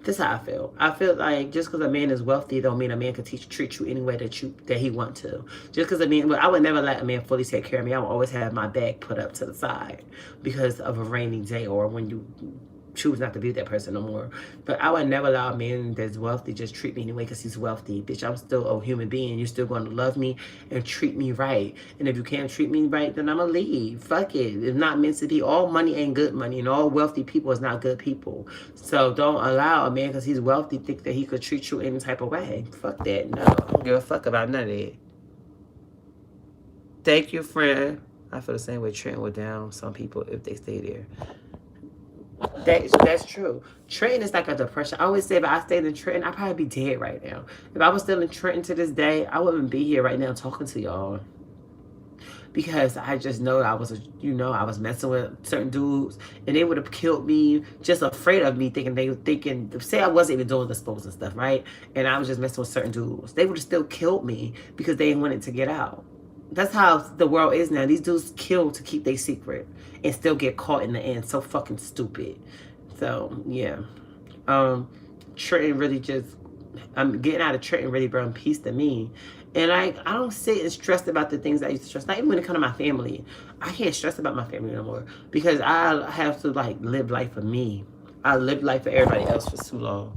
this is how I feel. I feel like just because a man is wealthy don't mean a man can treat you any way that he want to. Just because I would never let a man fully take care of me. I would always have my bag put up to the side because of a rainy day or when you choose not to be with that person no more. But I would never allow a man that's wealthy just treat me anyway because he's wealthy. Bitch, I'm still a human being. You're still going to love me and treat me right. And if you can't treat me right, then I'm going to leave. Fuck it. It's not meant to be. All money ain't good money, and all wealthy people is not good people. So don't allow a man because he's wealthy think that he could treat you any type of way. Fuck that. No, I don't give a fuck about none of that. Thank you, friend. I feel the same way. Trent would down some people if they stay there. That's true. Trenton is like a depression. I always say if I stayed in Trenton, I'd probably be dead right now. If I was still in Trenton to this day, I wouldn't be here right now talking to y'all. Because I just know I was messing with certain dudes and they would have killed me, just afraid of me, say I wasn't even doing the spokes and stuff, right? And I was just messing with certain dudes. They would have still killed me because they wanted to get out. That's how the world is now. These dudes kill to keep their secret and still get caught in the end. So fucking stupid. So, yeah. Trenton really just, I'm getting out of Trenton really brought peace to me. And I don't sit and stress about the things I used to stress. Not even when it comes to my family. I can't stress about my family no more. Because I have to like live life for me. I lived life for everybody else for too long.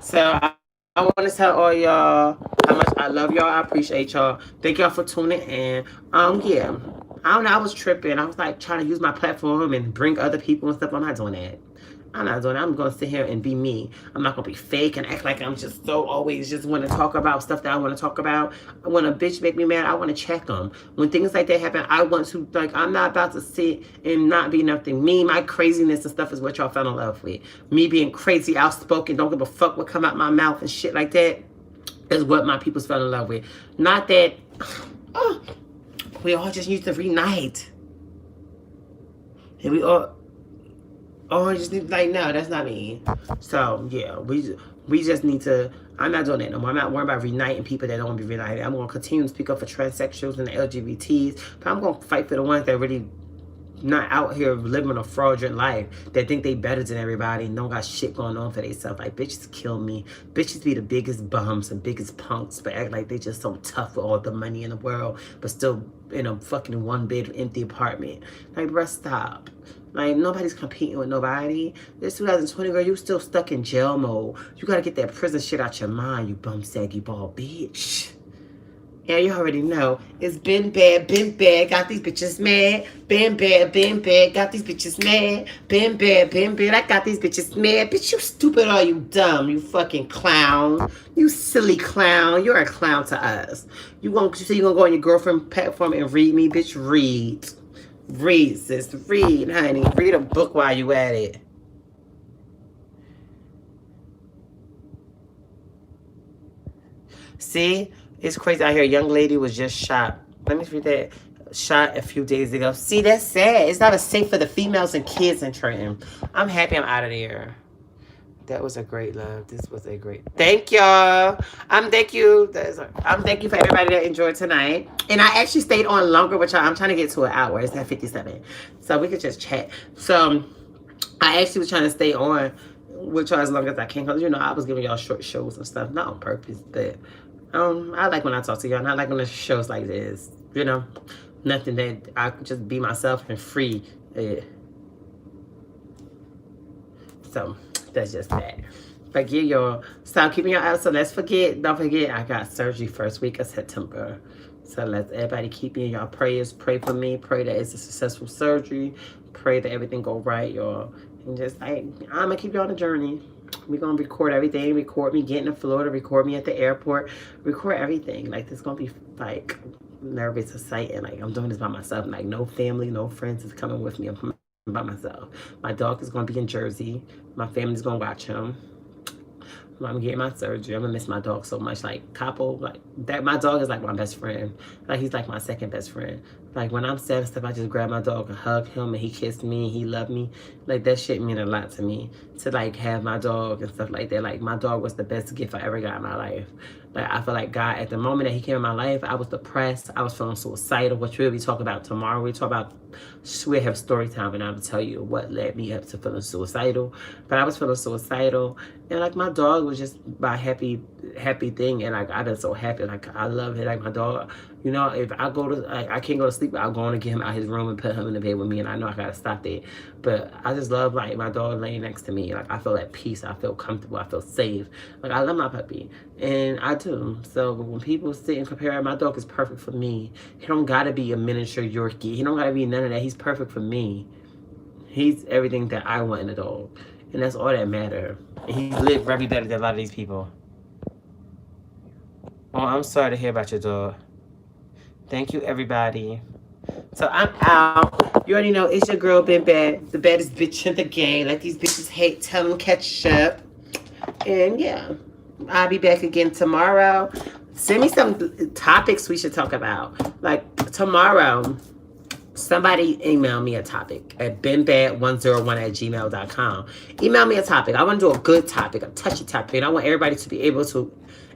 So I want to tell all y'all how much I love y'all. I appreciate y'all. Thank y'all for tuning in. Yeah. I don't know. I was tripping. I was like trying to use my platform and bring other people and stuff. I'm not doing that. I'm not doing that. I'm going to sit here and be me. I'm not going to be fake and act like I'm just so always just want to talk about stuff that I want to talk about. When a bitch make me mad, I want to check them. When things like that happen, I want to, like, I'm not about to sit and not be nothing. Me, my craziness and stuff is what y'all fell in love with. Me being crazy, outspoken, don't give a fuck what come out my mouth and shit like that is what my peoples fell in love with. Not that, oh, we all just need to reunite. And we all, oh, I just need, like, no, that's not me. So, yeah, we just need to, I'm not doing that no more. I'm not worried about reuniting people that don't want to be reunited. I'm going to continue to speak up for transsexuals and the LGBTs, but I'm going to fight for the ones that really not out here living a fraudulent life, that think they better than everybody and don't got shit going on for themselves. Like, bitches kill me. Bitches be the biggest bums and biggest punks, but act like they just so tough with all the money in the world, but still in a fucking one-bed empty apartment. Like, bruh, stop. Like, nobody's competing with nobody. This 2020, girl, you still stuck in jail mode. You gotta get that prison shit out your mind, you bum saggy ball bitch. Yeah, you already know. It's been bad, got these bitches mad. Been bad, got these bitches mad. Been bad, I got these bitches mad. Bitch, you stupid or you dumb, you fucking clown. You silly clown. You're a clown to us. You say you gonna go on your girlfriend platform and read me? Bitch, read. Read, sis. Read, honey. Read a book while you at it. See? It's crazy out here. A young lady was just shot. Let me read that. Shot a few days ago. See, that's sad. It's not as safe for the females and kids in Trenton. I'm happy I'm out of there. That was a great love. This was a great. Thank y'all. Thank you. Thank you for everybody that enjoyed tonight. And I actually stayed on longer with y'all. I'm trying to get to an hour. It's at 57. So we could just chat. So I actually was trying to stay on with y'all as long as I can. Because, I was giving y'all short shows and stuff. Not on purpose, but I like when I talk to y'all, and I like when there's shows like this, nothing that I can just be myself and free. So that's just that. But yeah, y'all, stop keeping your eyes. So don't forget, I got surgery first week of September. So let's everybody keep me in y'all prayers. Pray for me. Pray that it's a successful surgery. Pray that everything go right, y'all. And just I'm gonna keep y'all on the journey. We're gonna record everything. Record me getting to Florida. Record me at the airport. Record everything. Like, this gonna be like nervous, exciting. Like, I'm doing this by myself. Like, no family, no friends is coming with me. I'm coming by myself. My dog is gonna be in Jersey. My family's gonna watch him. I'm getting my surgery. I'm gonna miss my dog so much. Like, Capo, like that. My dog is like my best friend. Like, he's like my second best friend. Like, when I'm sad and stuff, I just grab my dog and hug him, and he kissed me, and he loved me. Like, that shit mean a lot to me. To like have my dog and stuff like that. Like, my dog was the best gift I ever got in my life. Like, I feel like God, at the moment that he came in my life, I was depressed. I was feeling suicidal, which we'll be talking about tomorrow. We talk about, we have story time, and I will tell you what led me up to feeling suicidal. But I was feeling suicidal, and like my dog was just my happy thing, and like I've been so happy. Like I love it. Like my dog, you know, if I go to, like, I can't go to sleep, I'll go on and get him out his room and put him in the bed with me, and I know I gotta stop that. But I just love like my dog laying next to me. Like I feel at peace. I feel comfortable. I feel safe. Like I love my puppy, and I do. So when people sit and compare, my dog is perfect for me. He don't gotta be a miniature Yorkie. He don't gotta be none of that. He's perfect for me. He's everything that I want in a dog, and that's all that matters. He live very better than a lot of these people. Oh, I'm sorry to hear about your dog. Thank you, everybody. So I'm out. You already know it's your girl, Ben Bad, the baddest bitch in the game. Like these bitches hate, tell them catch up. And yeah, I'll be back again tomorrow. Send me some topics we should talk about. Like tomorrow, somebody email me a topic at benbad101@gmail.com. Email me a topic. I want to do a good topic, a touchy topic. And I want everybody to be able to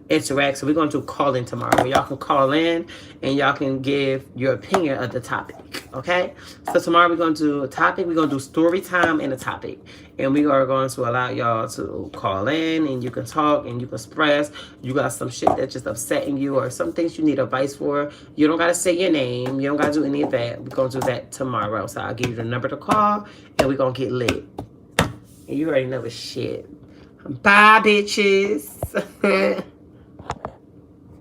interact. So we're going to do call in tomorrow. Y'all can call in and y'all can give your opinion of the topic. Okay? So tomorrow we're going to do a topic. We're going to do story time and a topic. And we are going to allow y'all to call in and you can talk and you can express. You got some shit that's just upsetting you or some things you need advice for. You don't got to say your name. You don't got to do any of that. We're going to do that tomorrow. So I'll give you the number to call and we're going to get lit. And you already know the shit. Bye, bitches.